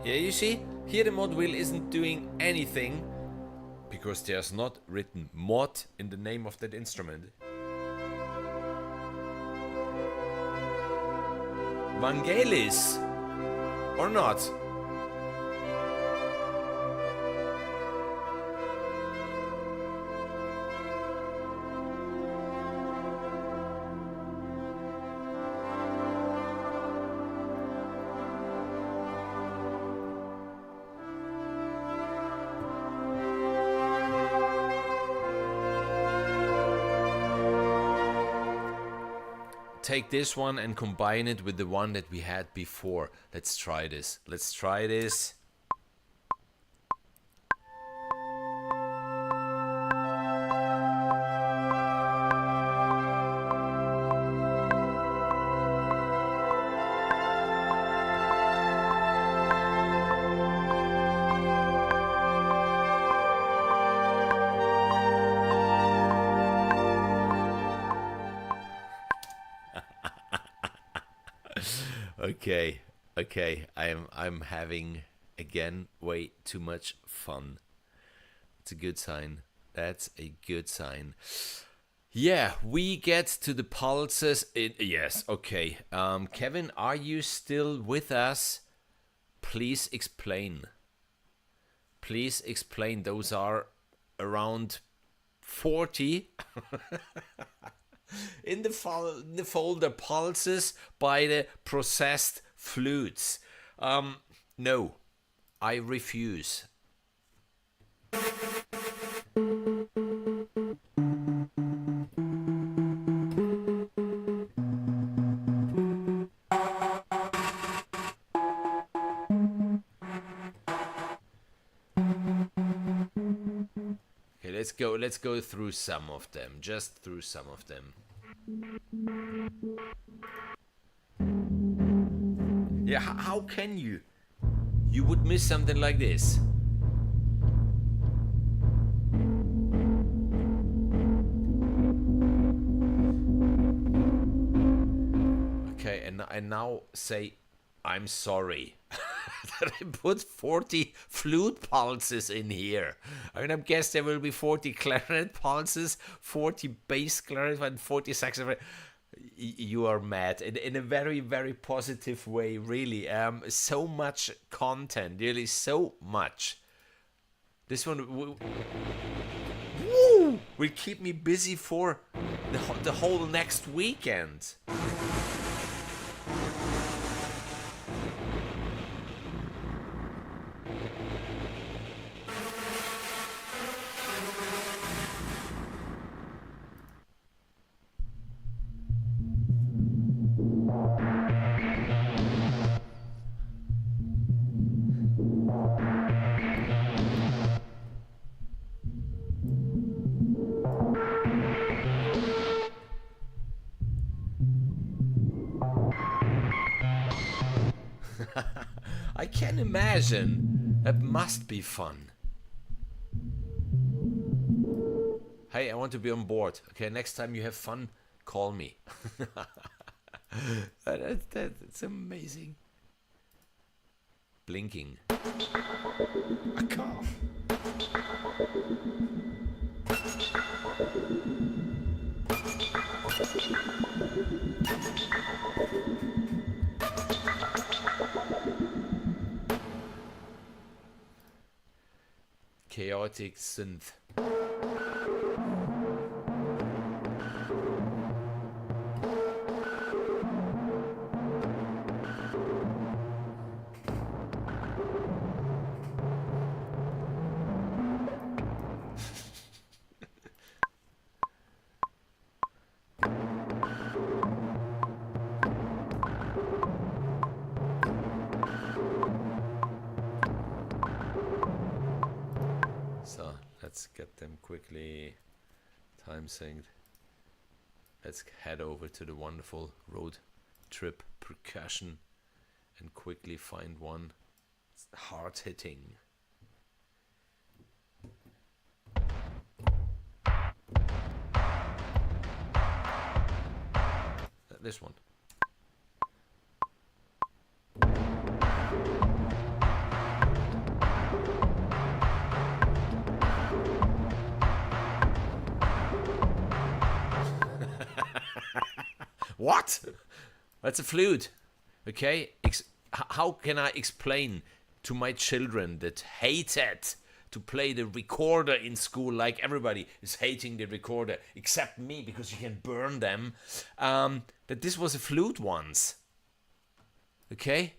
Yeah, you see? Here the mod wheel isn't doing anything because there's not written mod in the name of that instrument. Vangelis or not? Take this one and combine it with the one that we had before. Let's try this. Let's try this. Okay, okay. I'm having again way too much fun. It's a good sign. That's a good sign. Yeah, we get to the pulses. Yes, okay. Kevin, are you still with us? Please explain. Please explain. Those are around 40 in the folder pulses by the processed flutes. No, I refuse. Okay, let's go through some of them. Just through some of them. Yeah, how can you? You would miss something like this. Okay, and I now say, I'm sorry that I put 40 flute pulses in here. I mean, I guess there will be 40 clarinet pulses, 40 bass clarinet, and 40 saxophone. You are mad in a very, very positive way, really. So much content, really, so much. This one will keep me busy for the whole next weekend. I can imagine. That must be fun. Hey, I want to be on board. Okay, next time you have fun, call me. That's amazing. Blinking. A car. Chaotic synth. So let's get them quickly time synced. Let's head over to the wonderful road trip percussion and quickly find one hard hitting. This one. What? That's a flute. Okay? How can I explain to my children that hated to play the recorder in school, like everybody is hating the recorder except me because you can burn them, that this was a flute once? Okay?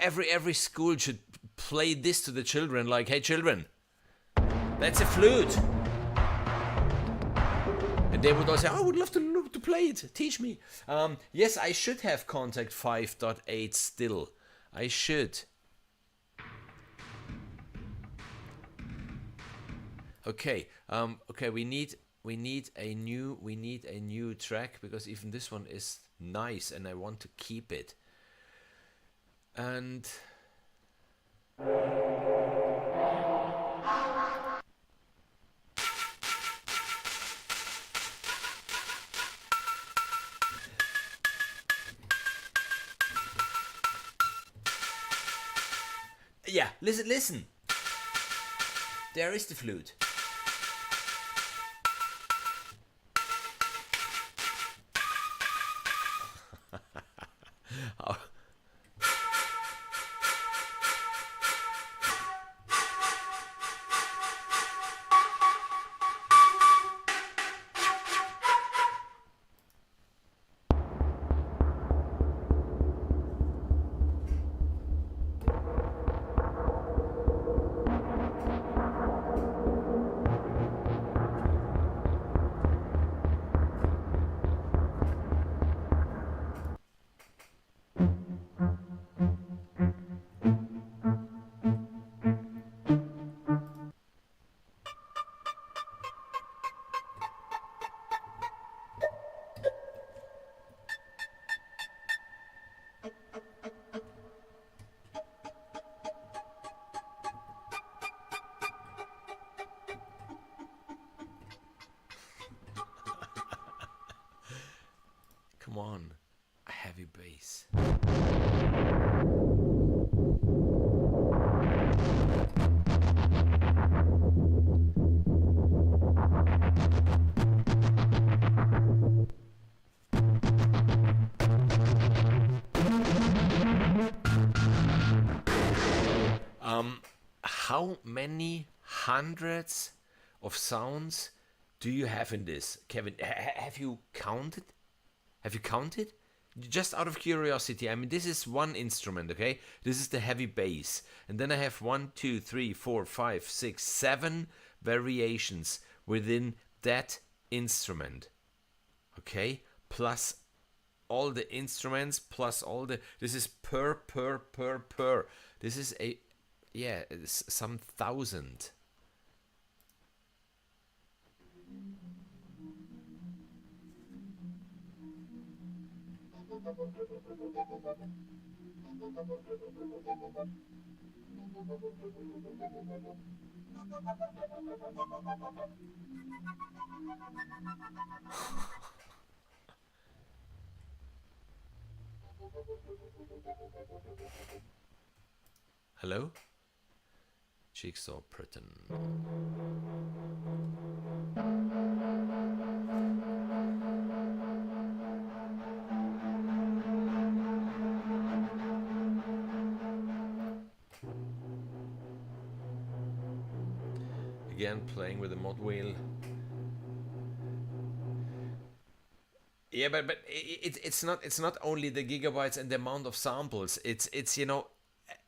Every school should play this to the children, like, hey children, that's a flute. And they would all say, I would love to play it. Teach me. Yes, I should have Kontakt 5.8 still. I should. Okay. Okay. We need a new track, because even this one is nice and I want to keep it. And Yeah, listen, listen. There is the flute. Oh. Come on, a heavy bass. How many hundreds of sounds do you have in this, Kevin? Have you counted? Have you counted? Just out of curiosity, I mean, this is one instrument, okay? This is the heavy bass. And then I have 1, 2, 3, 4, 5, 6, 7 variations within that instrument, okay? Plus all the instruments, plus all the... This is per. This is a... Yeah, it's some thousand. Hello? Jigsaw Britain. Again, playing with the mod wheel. Yeah, but it's not only the gigabytes and the amount of samples. It's you know,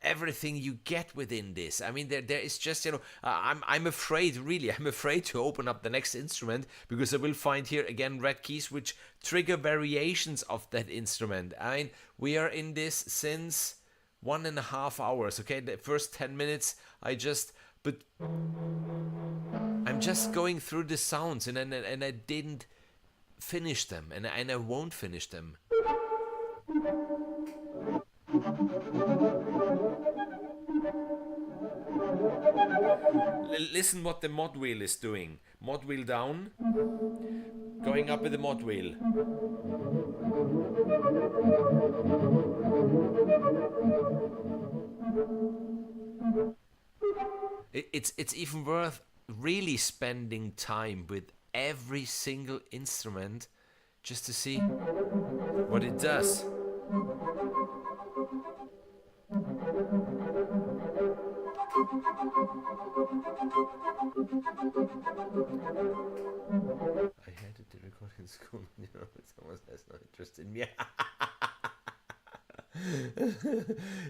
everything you get within this. I mean, there is just, you know, I'm afraid, really, I'm afraid to open up the next instrument, because I will find here again red keys which trigger variations of that instrument. I mean, we are in this since 1.5 hours. Okay, the first 10 minutes I'm just going through the sounds, and I didn't finish them, and I won't finish them. Listen what the mod wheel is doing. Mod wheel down, going up with the mod wheel. It's even worth really spending time with every single instrument just to see what it does. I had to record in school, you know, someone has no interest in me.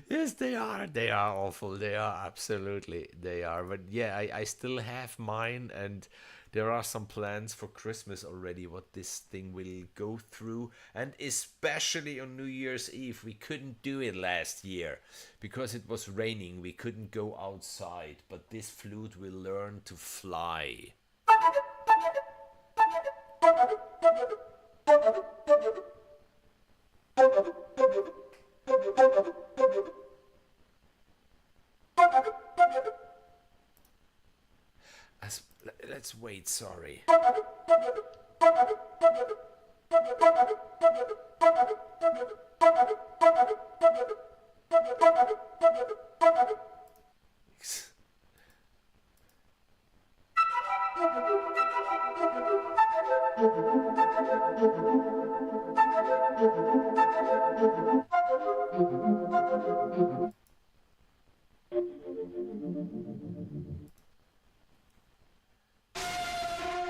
Yes, they are awful, they are, absolutely, they are. But yeah, I still have mine, and there are some plans for Christmas already, what this thing will go through. And especially on New Year's Eve, we couldn't do it last year because it was raining, we couldn't go outside, but this flute will learn to fly. Let's wait, sorry.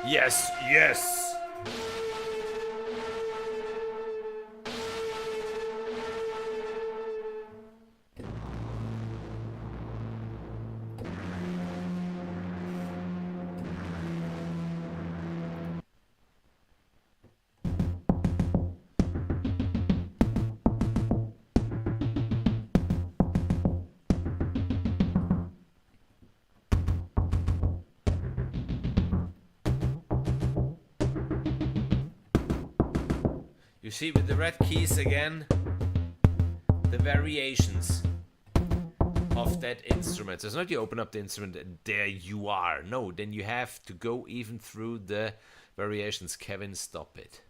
Yes, yes. You see with the red keys again, the variations of that instrument. So it's not you open up the instrument and there you are. No, then you have to go even through the variations. Kevin, stop it.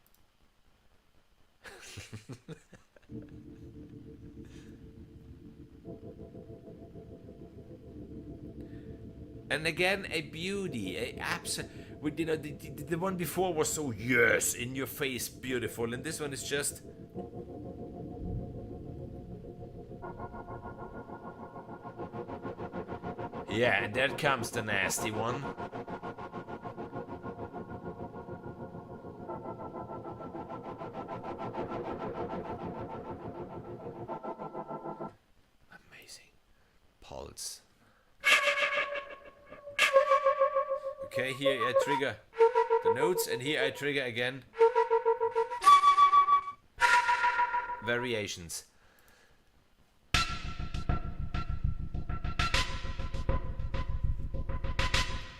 And again, a beauty, a absolute. You know, the one before was so yes, in your face, beautiful, and this one is just. Yeah, and there comes the nasty one. Amazing. Pulse. Okay, here I trigger the notes, and here I trigger again variations.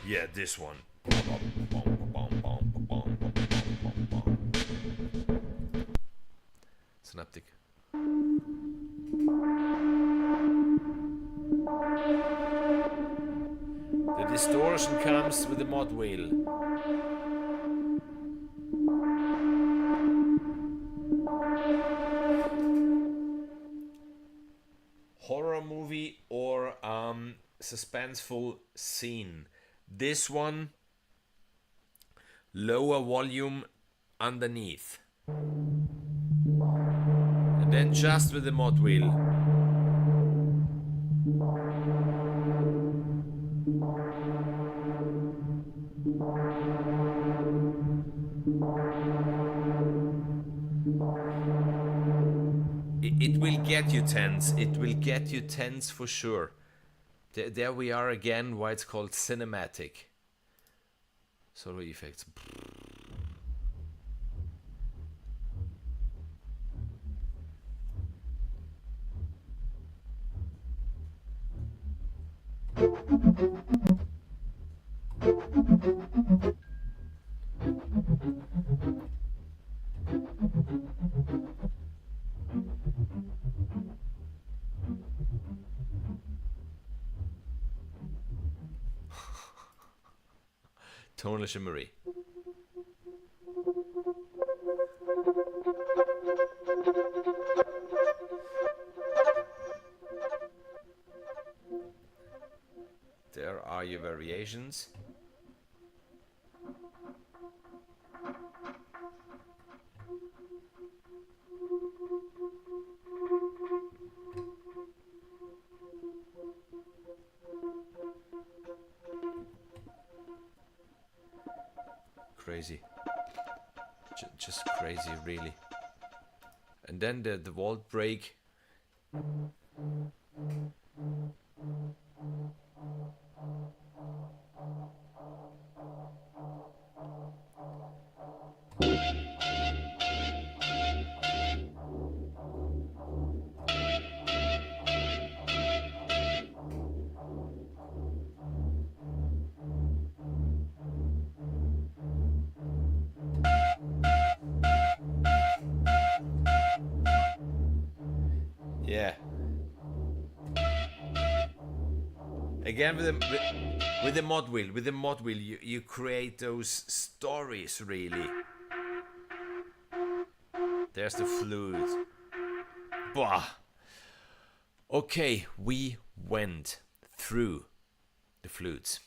Yeah, this one. Synaptic. The distortion comes with the mod wheel. Horror movie or suspenseful scene. This one, lower volume underneath. And then just with the mod wheel. It will get you tense. It will get you tense for sure. There we are again, why it's called cinematic. Solo effects. Tonal shimmery. There are your variations. Crazy. Just crazy, really. And then the vault break. Yeah. Again with the mod wheel, you create those stories really. There's the flute. Bah. Okay, we went through the flutes.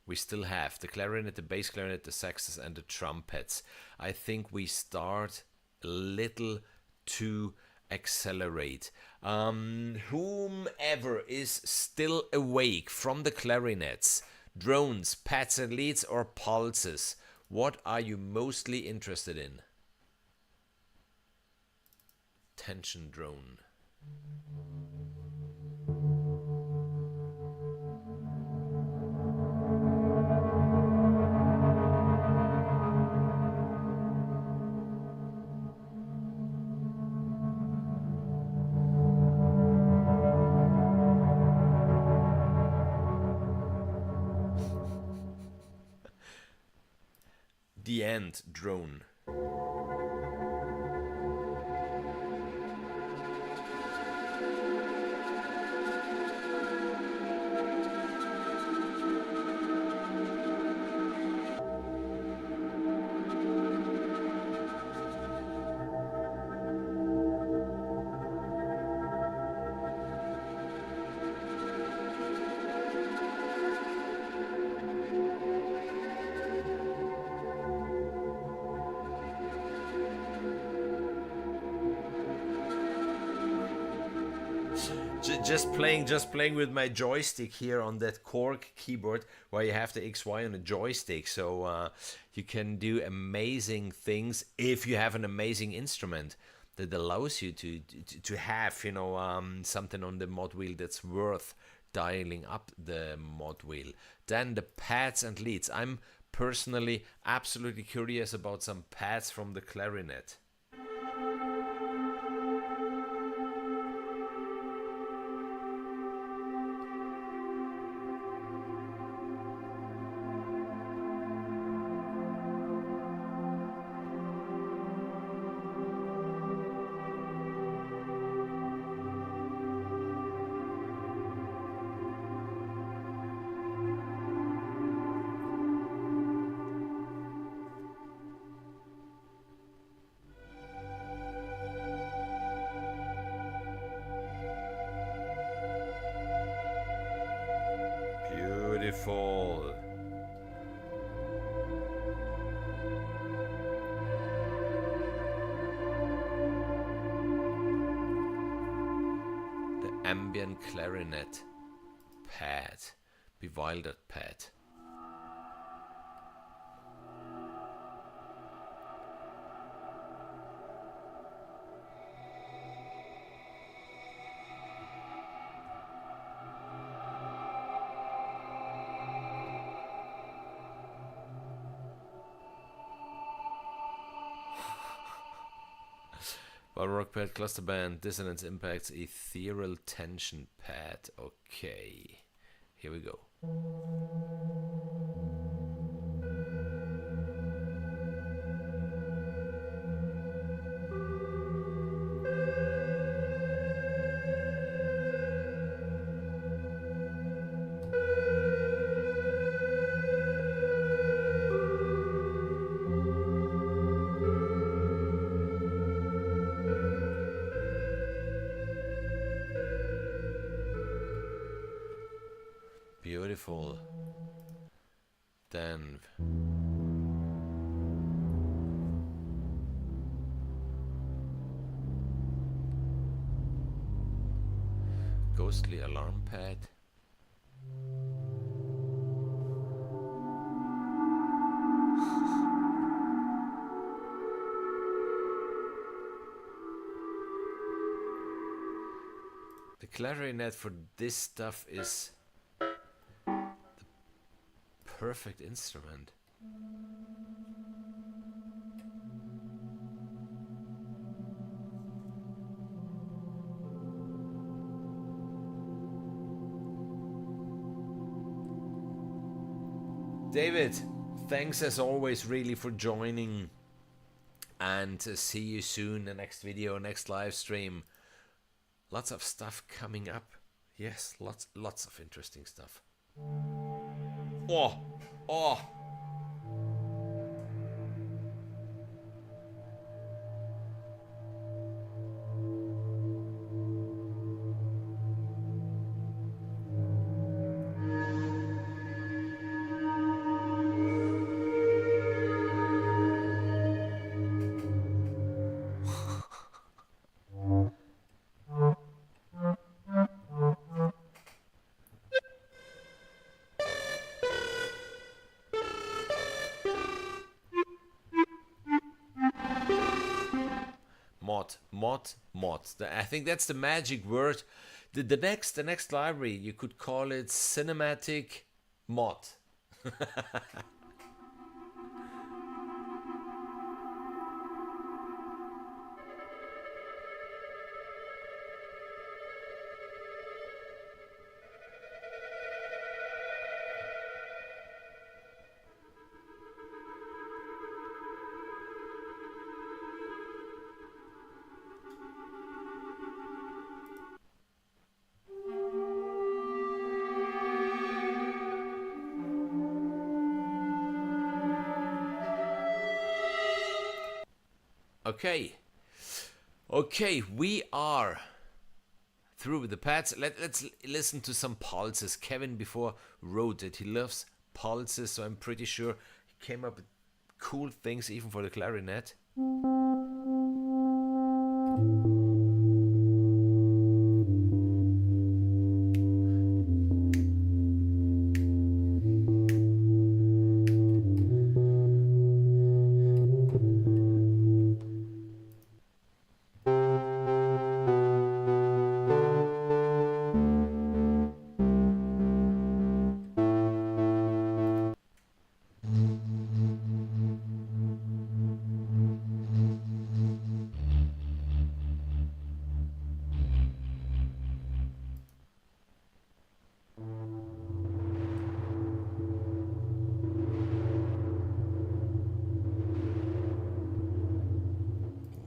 we still have the clarinet, the bass clarinet, the saxes, and the trumpets. I think we start a little to accelerate. Whomever is still awake from the clarinets, drones, pads and leads, or pulses, what are you mostly interested in? Tension drone. The end drone. Just playing with my joystick here on that Korg keyboard, where you have the XY on the joystick, so you can do amazing things if you have an amazing instrument that allows you to have, you know, something on the mod wheel that's worth dialing up the mod wheel. Then the pads and leads. I'm personally absolutely curious about some pads from the clarinet. Beautiful. The ambient clarinet pad, bewildered pad. Rock pad, cluster band, dissonance impacts, ethereal tension pad. Okay, here we go. Beautiful. Then ghostly alarm pad. The clarinet for this stuff is perfect instrument. David, thanks as always really for joining, and see you soon, the next video, next live stream. Lots of stuff coming up. Yes, lots of interesting stuff. Oh. mod. I think that's the magic word. The next library, you could call it cinematic mod. Okay, we are through with the pads. Let's listen to some pulses. Kevin before wrote it. He loves pulses, so I'm pretty sure he came up with cool things even for the clarinet.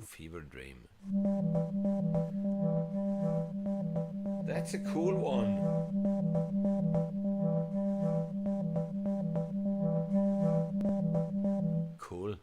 Fever Dream. That's a cool one. Cool.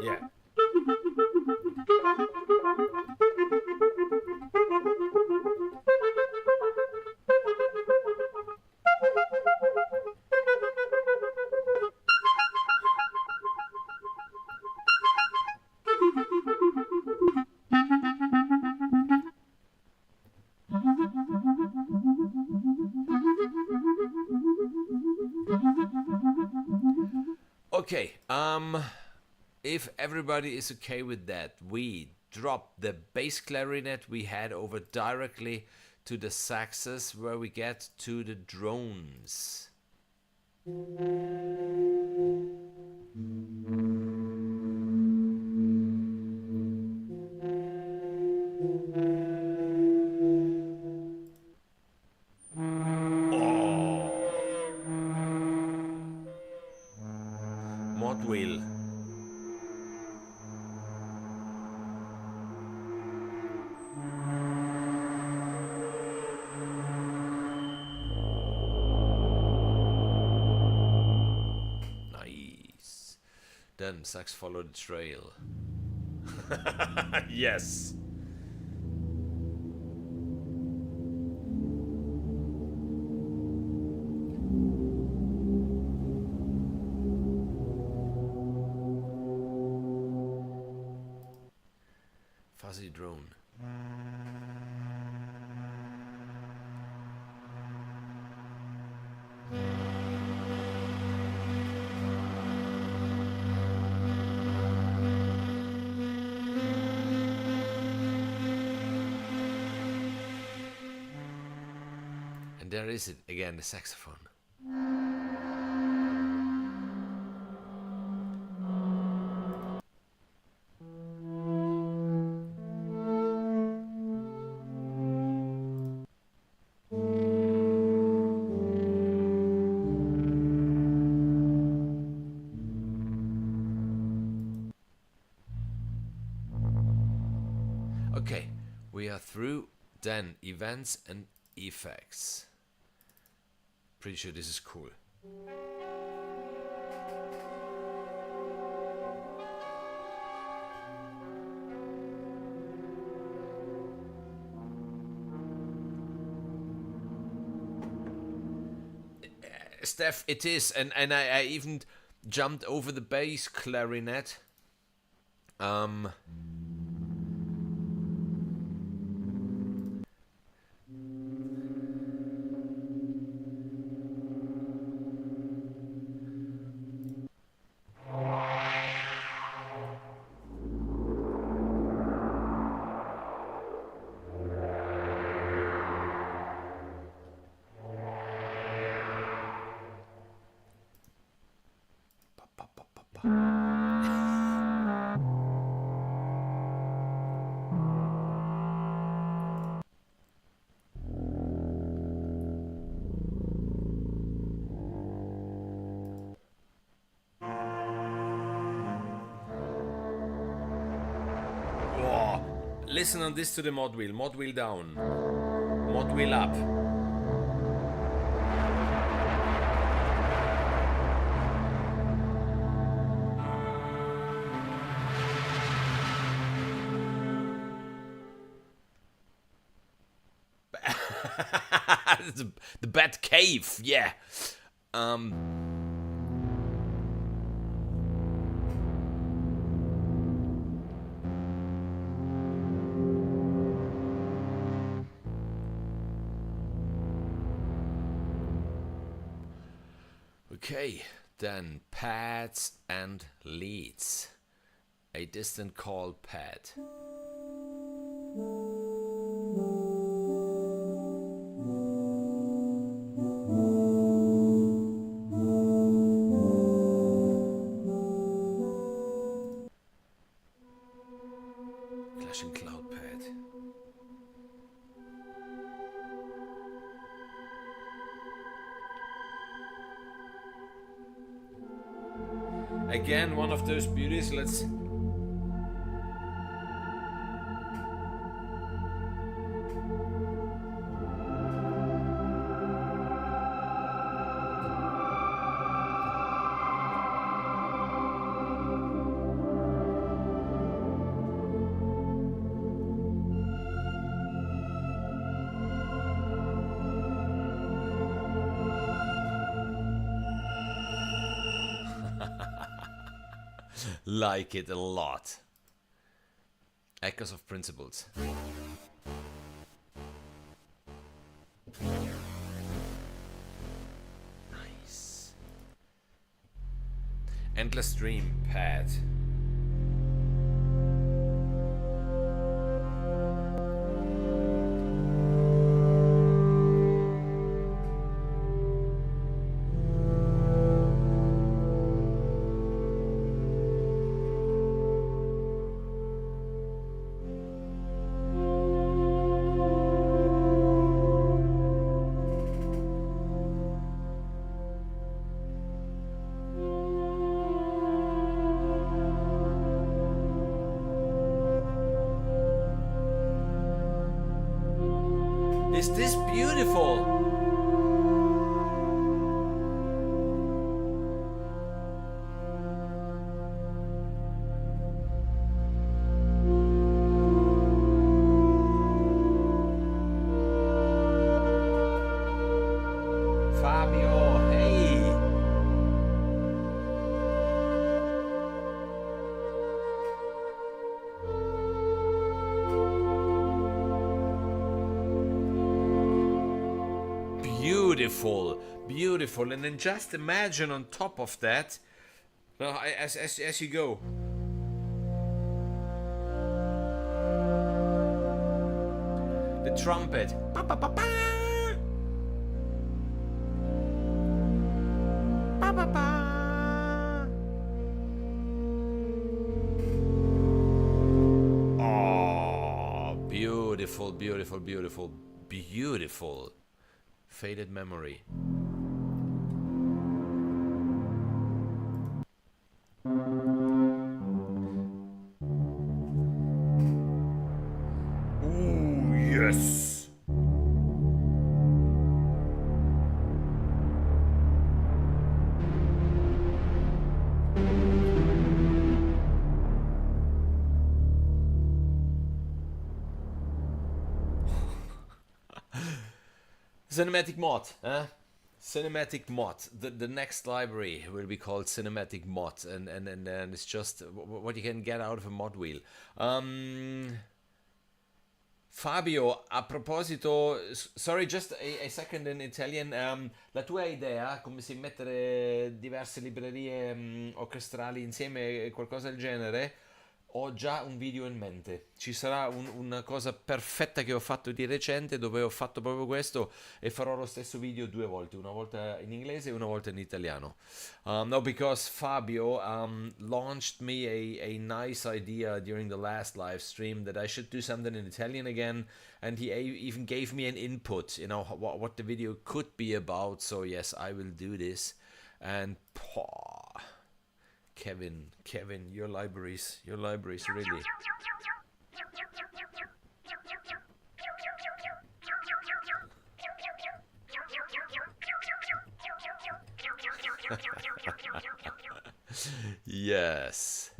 Yeah. Okay, if everybody is okay with that, we drop the bass clarinet we had over directly to the saxes where we get to the drones. Mod wheel. Nice. Then sax follow the trail. Yes. Fuzzy drone. And there is it again, the saxophone. Okay, we are through. Then events and effects. Pretty sure this is cool. Steph, it is, and I even jumped over the bass clarinet. Whoa. Listen on this to the mod wheel down, mod wheel up. The Bat Cave, yeah. Okay, then pads and leads. A distant call pad. Clashing cloud pad. Again, one of those beauties. Let's. Like it a lot. Echoes of principles. Nice. Endless Dream pad. Is this beautiful? Fabio, hey! Beautiful, beautiful, and then just imagine on top of that, as you go. The trumpet. Ba, ba, ba, ba. Ba, ba, ba. Oh, beautiful, beautiful, beautiful, beautiful. Faded memory. Ooh, yes. Cinematic mod, huh? Cinematic Mod. The next library will be called Cinematic Mod, and it's just what you can get out of a mod wheel. Fabio, a proposito, sorry, just a second in Italian. La tua idea, come si mettere diverse librerie orchestrali insieme, qualcosa del genere? Ho già un video in mente. Ci sarà una cosa perfetta che ho fatto di recente dove ho fatto proprio questo e farò lo stesso video due volte, una volta in inglese e una volta in italiano. No, because Fabio launched me a nice idea during the last live stream that I should do something in Italian again, and he even gave me an input, you know, what the video could be about. So yes, I will do this. And Kevin, your libraries really. Yes.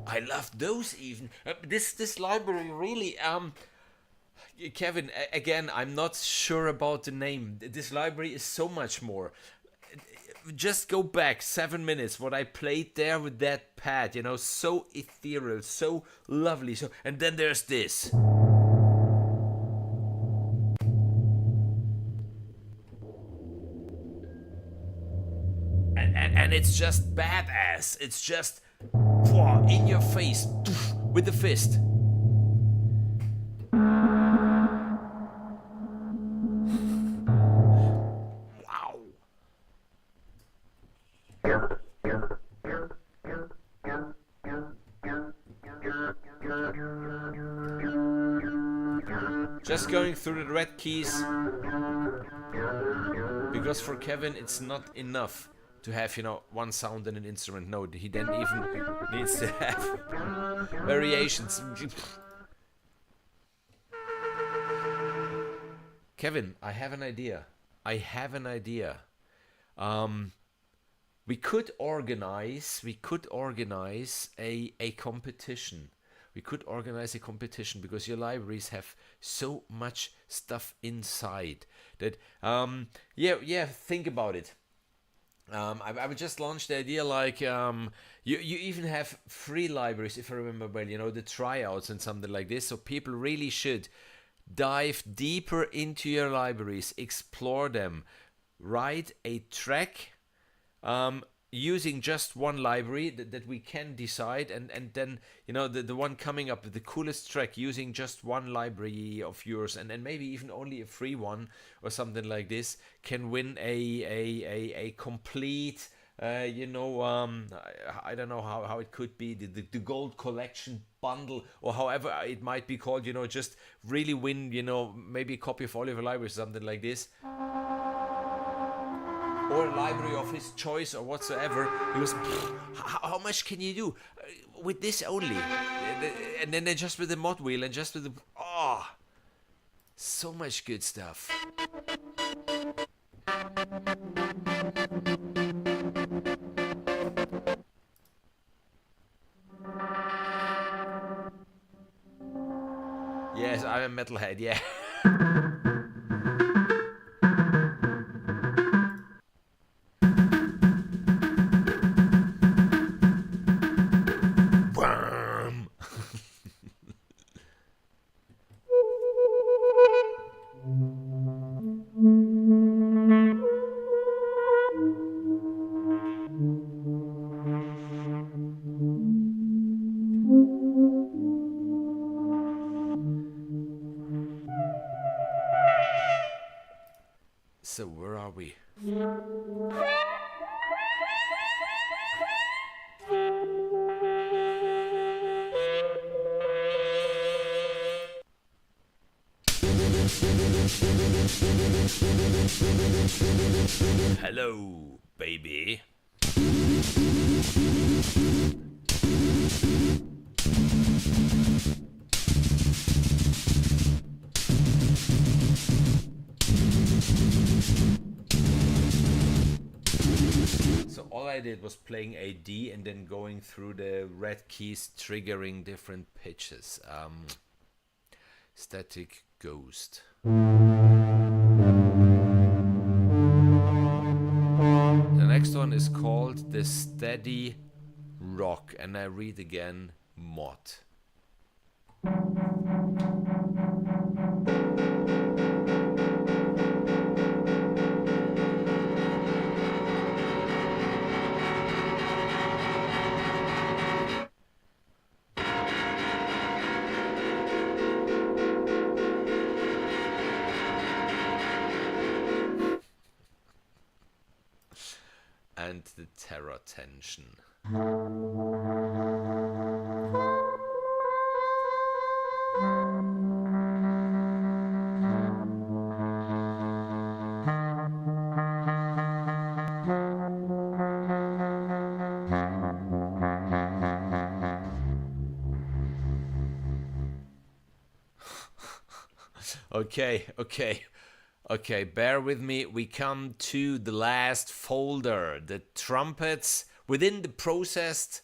I love those even. This library really Kevin, again, I'm not sure about the name. This library is so much more. Just go back 7 minutes. What I played there with that pad, you know, so ethereal, so lovely. So, and then there's this. And it's just badass. It's just in your face with the fist. Just going through the red keys, because for Kevin it's not enough to have, you know, one sound in an instrument. No, he then even needs to have variations. Kevin, I have an idea. We could organize a competition. We could organize a competition because your libraries have so much stuff inside that think about it. I would just launch the idea like you even have free libraries, if I remember well, you know, the tryouts and something like this. So people really should dive deeper into your libraries, explore them, write a track using just one library that we can decide, and then, you know, the one coming up with the coolest track using just one library of yours, and maybe even only a free one or something like this, can win a complete I don't know how it could be, the gold collection bundle, or however it might be called, you know, just really win, you know, maybe a copy of all of your libraries, something like this, or a library of his choice or whatsoever. Because how much can you do with this only? And then just with the mod wheel and just with the so much good stuff. Yes, I'm a metalhead, yeah. So where are we? Hello, baby. I did was playing a D and then going through the red keys, triggering different pitches. Static Ghost. The next one is called The Steady Rock, and I read again mod. And the Terror Tension. Okay, bear with me. We come to the last folder, the trumpets within the processed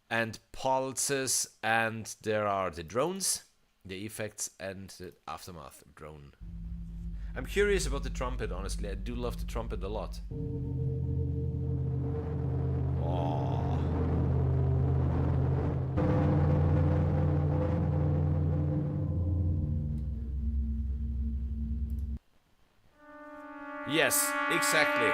and pulses, and there are the drones, the effects, and the aftermath drone. I'm curious about the trumpet, honestly. I do love the trumpet a lot. Oh. Yes, exactly.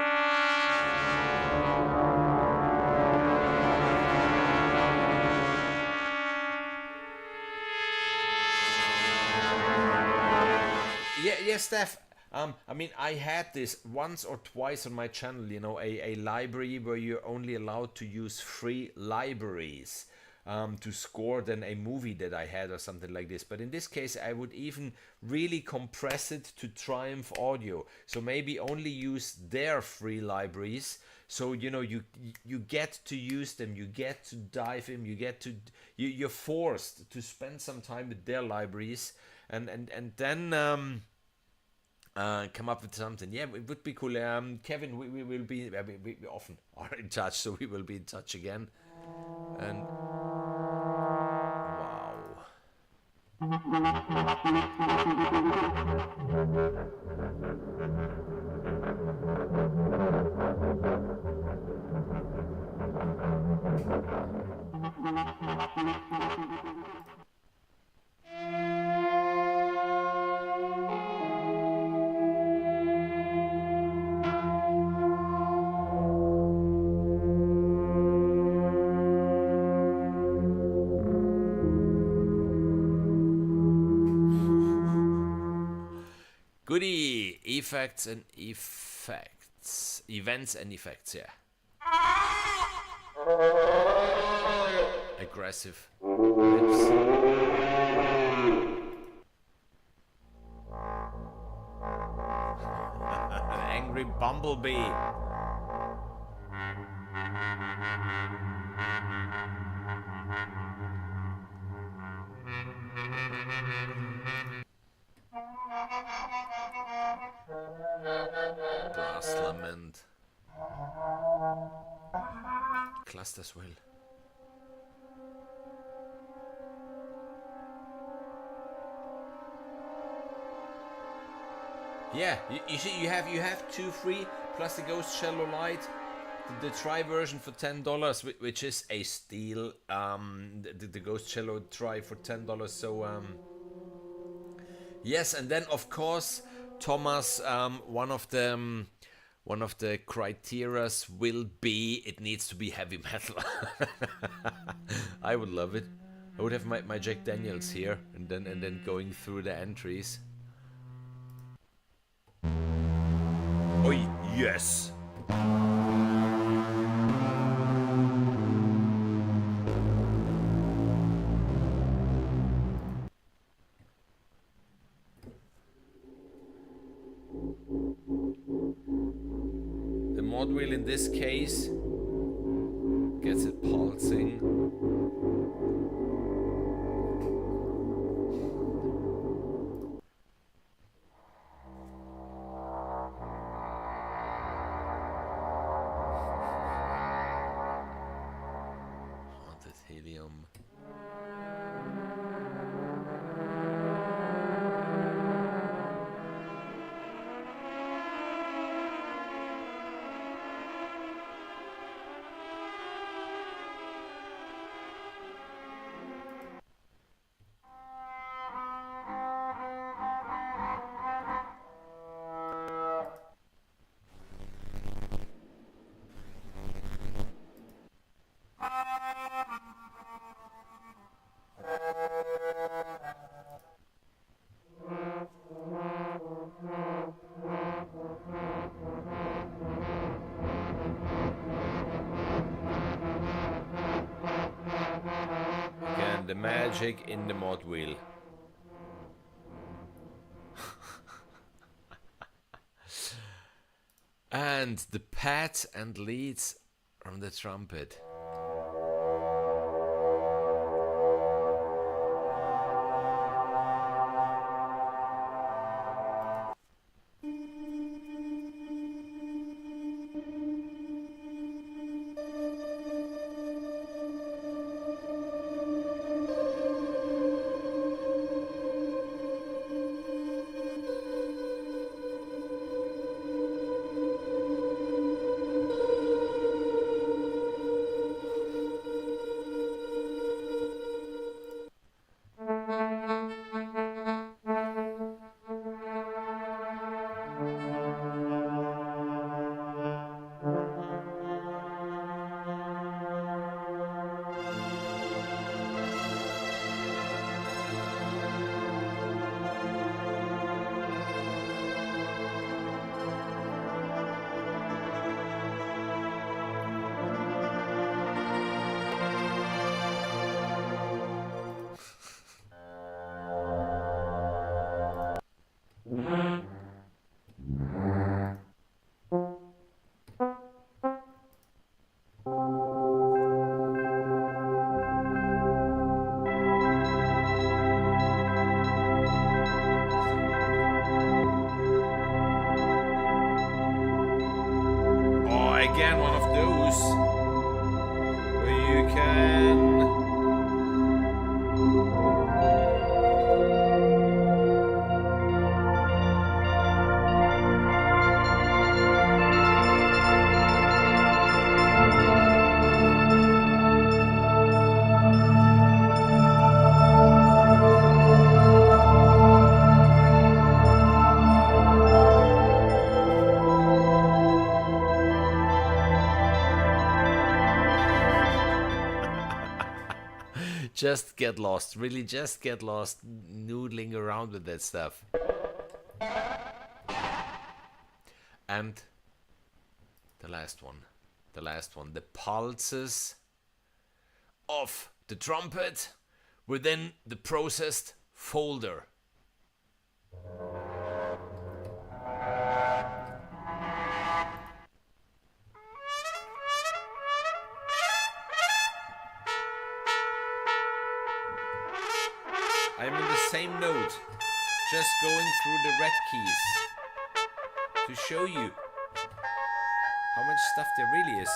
Yeah, Steph. I mean, I had this once or twice on my channel, you know, a library where you're only allowed to use free libraries to score then a movie that I had or something like this. But in this case, I would even really compress it to Triumph Audio. So maybe only use their free libraries. So, you know, you get to use them, you get to dive in, you're forced to spend some time with their libraries and then come up with something. Yeah, it would be cool. Kevin, we will be, we often are in touch, so we will be in touch again. And goody, effects and effects, events and effects. Yeah, aggressive riffs. An angry bumblebee. Brass lament. Cluster swell. Yeah, you see, you have two free plus the Ghost Cello Lite, the Tri version for $10, which is a steal. The Ghost Cello Tri for $10. So yes, and then of course, Thomas, one of the criterias will be it needs to be heavy metal. I would love it. I would have my Jack Daniels here, and then going through the entries. Oh yes. The mod wheel in this case gets it pulsing. Magic in the mod wheel. And the pads and leads from the trumpet. Again, one of those where you can just get lost, really just get lost noodling around with that stuff. And the last one, the pulses of the trumpet within the processed folder. I'm in the same note, just going through the red keys to show you how much stuff there really is.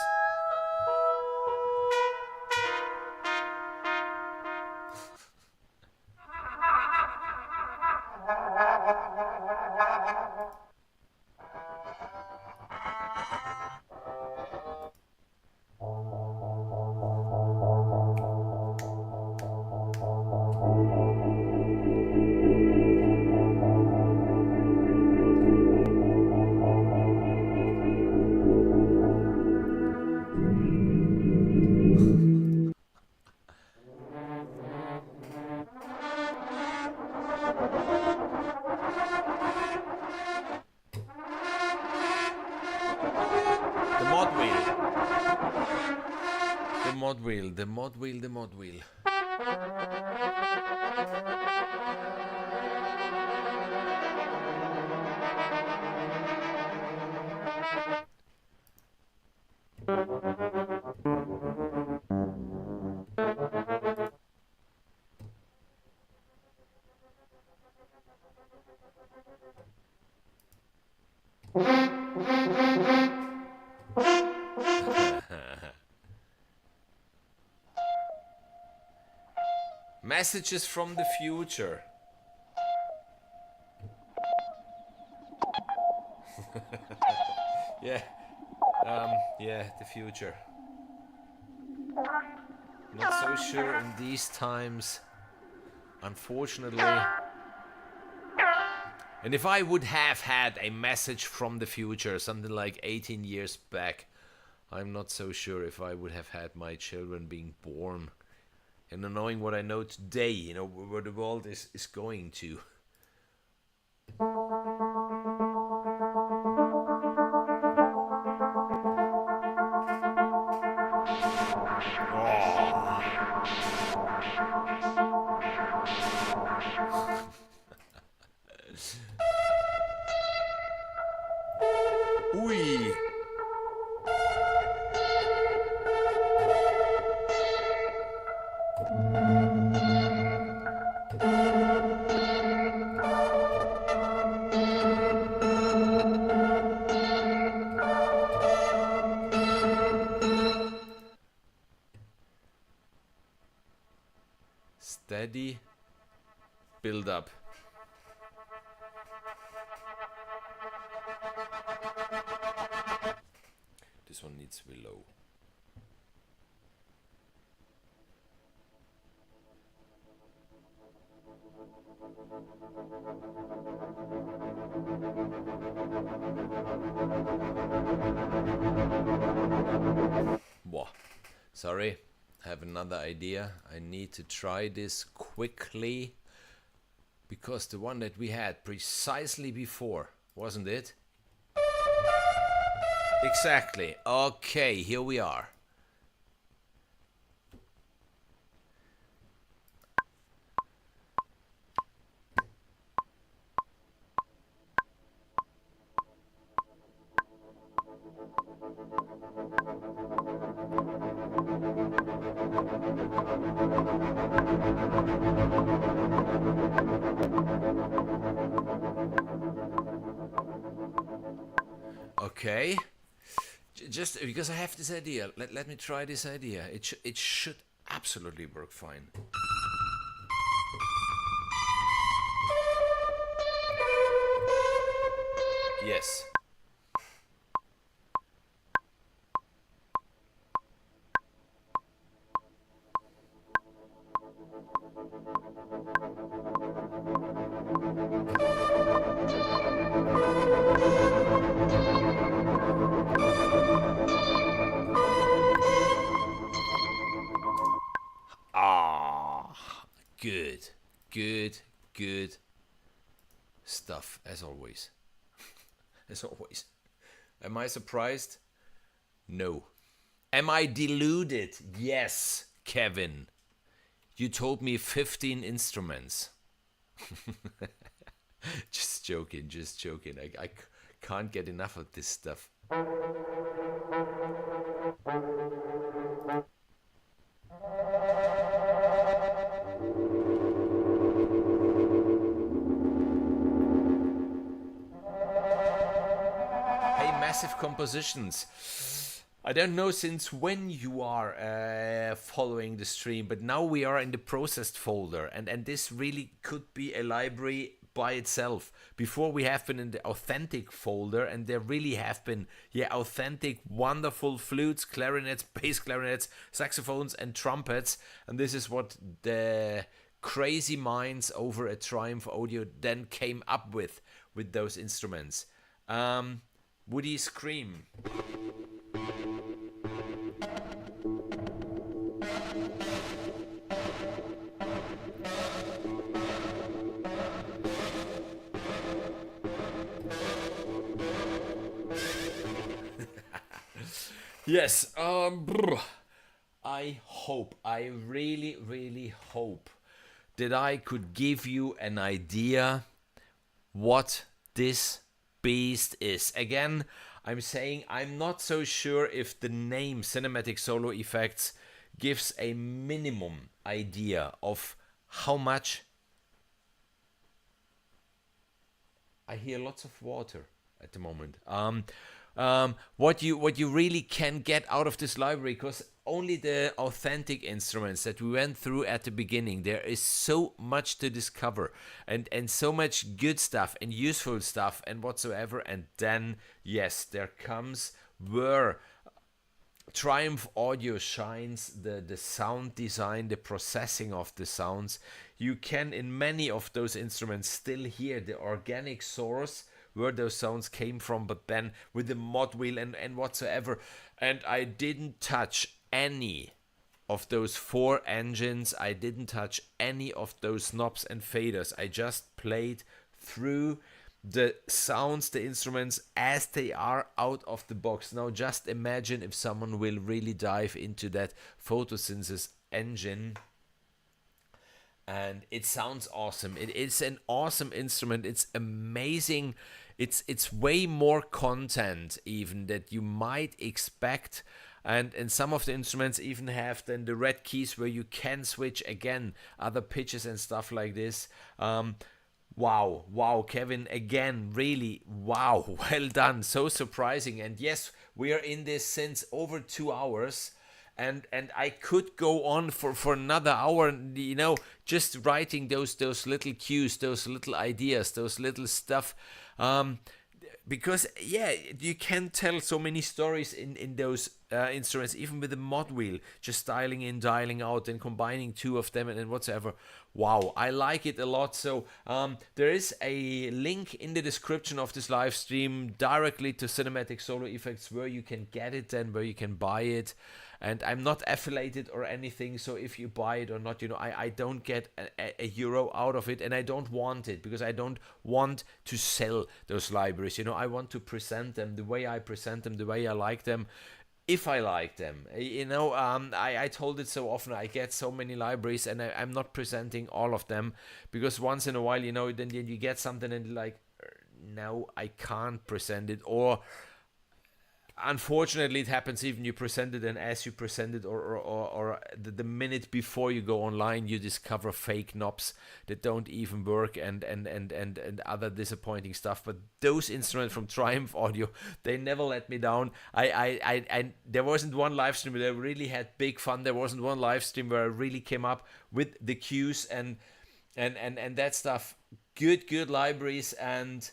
The mod wheel. Messages from the future. Yeah, the future. Not so sure in these times, unfortunately. And if I would have had a message from the future, something like 18 years back, I'm not so sure if I would have had my children being born. And knowing what I know today, you know, where the world is going to. Oh. Ui. Steady build up. This one needs to be low. Whoa. Sorry, I have another idea. I need to try this quickly because the one that we had precisely before, wasn't it? Exactly. Okay, here we are. Okay. Just because I have this idea, let me try this idea. It should absolutely work fine. Yes. Ah, good, good, good stuff as always. As always. Am I surprised? No. Am I deluded? Yes, Kevin. You told me 15 instruments. Just joking, just joking. I can't get enough of this stuff. Hey, massive compositions. I don't know since when you are following the stream, but now we are in the processed folder, and this really could be a library by itself. Before we have been in the authentic folder, and there really have been, authentic, wonderful flutes, clarinets, bass clarinets, saxophones, and trumpets, and this is what the crazy minds over at Triumph Audio then came up with those instruments. Woody Scream. Yes, I really, really hope that I could give you an idea what this beast is. Again, I'm saying I'm not so sure if the name Cinematic Solo Effects gives a minimum idea of how much. I hear lots of water at the moment. What you really can get out of this library, because only the authentic instruments that we went through at the beginning, there is so much to discover, and so much good stuff and useful stuff and whatsoever. And then yes, there comes where Triumph Audio shines, the sound design, the processing of the sounds. You can in many of those instruments still hear the organic source where those sounds came from, but then with the mod wheel and whatsoever. And I didn't touch any of those 4 engines. I didn't touch any of those knobs and faders. I just played through the sounds, the instruments as they are out of the box. Now just imagine if someone will really dive into that photosynthesis engine and it sounds awesome. It is an awesome instrument. It's amazing. It's way more content even that you might expect. And some of the instruments even have then the red keys where you can switch again other pitches and stuff like this. Wow, Kevin, again, really, wow, well done, so surprising. And yes, we are in this since over 2 hours, and I could go on for another hour, just writing those little cues, those little ideas, those little stuff. Because yeah, you can tell so many stories in those instruments, even with the mod wheel, just dialing in, dialing out, and combining two of them and whatsoever. Wow, I like it a lot. So there is a link in the description of this live stream directly to Cinematic Solo Effects, where you can get it and where you can buy it. And I'm not affiliated or anything, so if you buy it or not, I don't get a euro out of it, and I don't want it, because I don't want to sell those libraries. I want to present them the way I present them, the way I like them, if I like them. I told it so often, I get so many libraries, and I'm not presenting all of them, because once in a while, then you get something and like, no, I can't present it, or unfortunately it happens even you present it, and as you present it, or the minute before you go online, you discover fake knobs that don't even work, and other disappointing stuff. But those instruments from Triumph Audio, they never let me down. I there wasn't one live stream where I really had big fun. There wasn't one live stream where I really came up with the cues and that stuff. Good libraries. And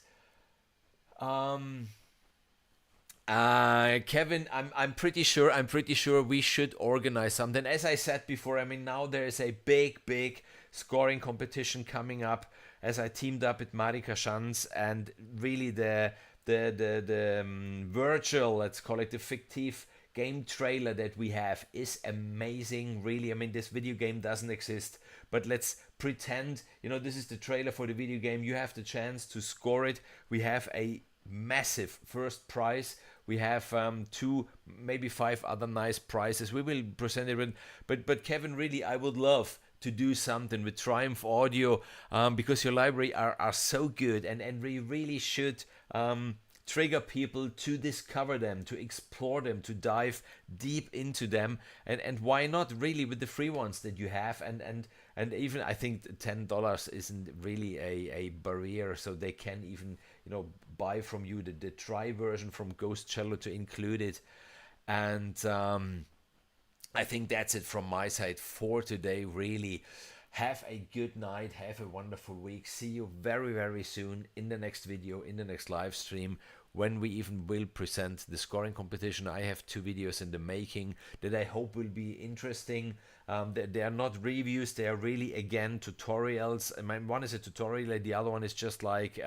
Kevin, I'm pretty sure we should organize something. As I said before, now there is a big scoring competition coming up, as I teamed up with Marika Schanz, and really the virtual, let's call it the fictive game trailer that we have is amazing. Really, this video game doesn't exist, but let's pretend, this is the trailer for the video game. You have the chance to score it. We have a massive first prize. We have 2, maybe 5 other nice prizes. We will present it, but Kevin, really, I would love to do something with Triumph Audio, because your library are so good, and we really should trigger people to discover them, to explore them, to dive deep into them, and why not really with the free ones that you have, and even I think $10 isn't really a barrier, so they can even buy from you the try version from Ghost Cello to include it. And I think that's it from my side for today. Really, have a good night, have a wonderful week. See you very soon in the next video, in the next live stream, when we even will present the scoring competition. I have 2 videos in the making that I hope will be interesting. They are not reviews, they are really, again, tutorials. One is a tutorial, and the other one is just like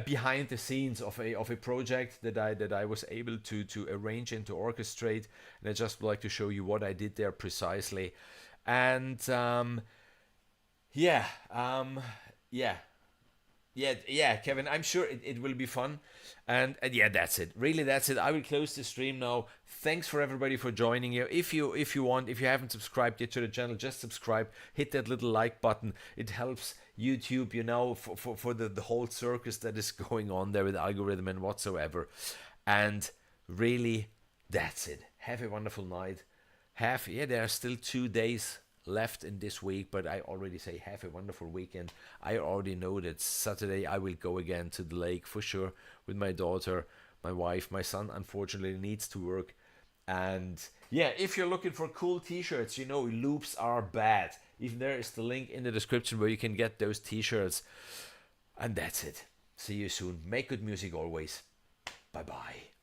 behind the scenes of a project that I was able to arrange and to orchestrate, and I just would like to show you what I did there precisely. And Kevin, I'm sure it will be fun. And yeah, that's it. Really, that's it. I will close the stream now. Thanks for everybody for joining here. If you haven't subscribed yet to the channel, just subscribe. Hit that little like button. It helps YouTube, for the whole circus that is going on there with algorithm and whatsoever. And really, that's it. Have a wonderful night. There are still 2 days left in this week, but I already say have a wonderful weekend. I already know that Saturday I will go again to the lake for sure with my daughter, my wife. My son unfortunately needs to work. And yeah, if you're looking for cool t-shirts, loops are bad. Even there is the link in the description where you can get those t-shirts. And that's it. See you soon. Make good music always. Bye bye.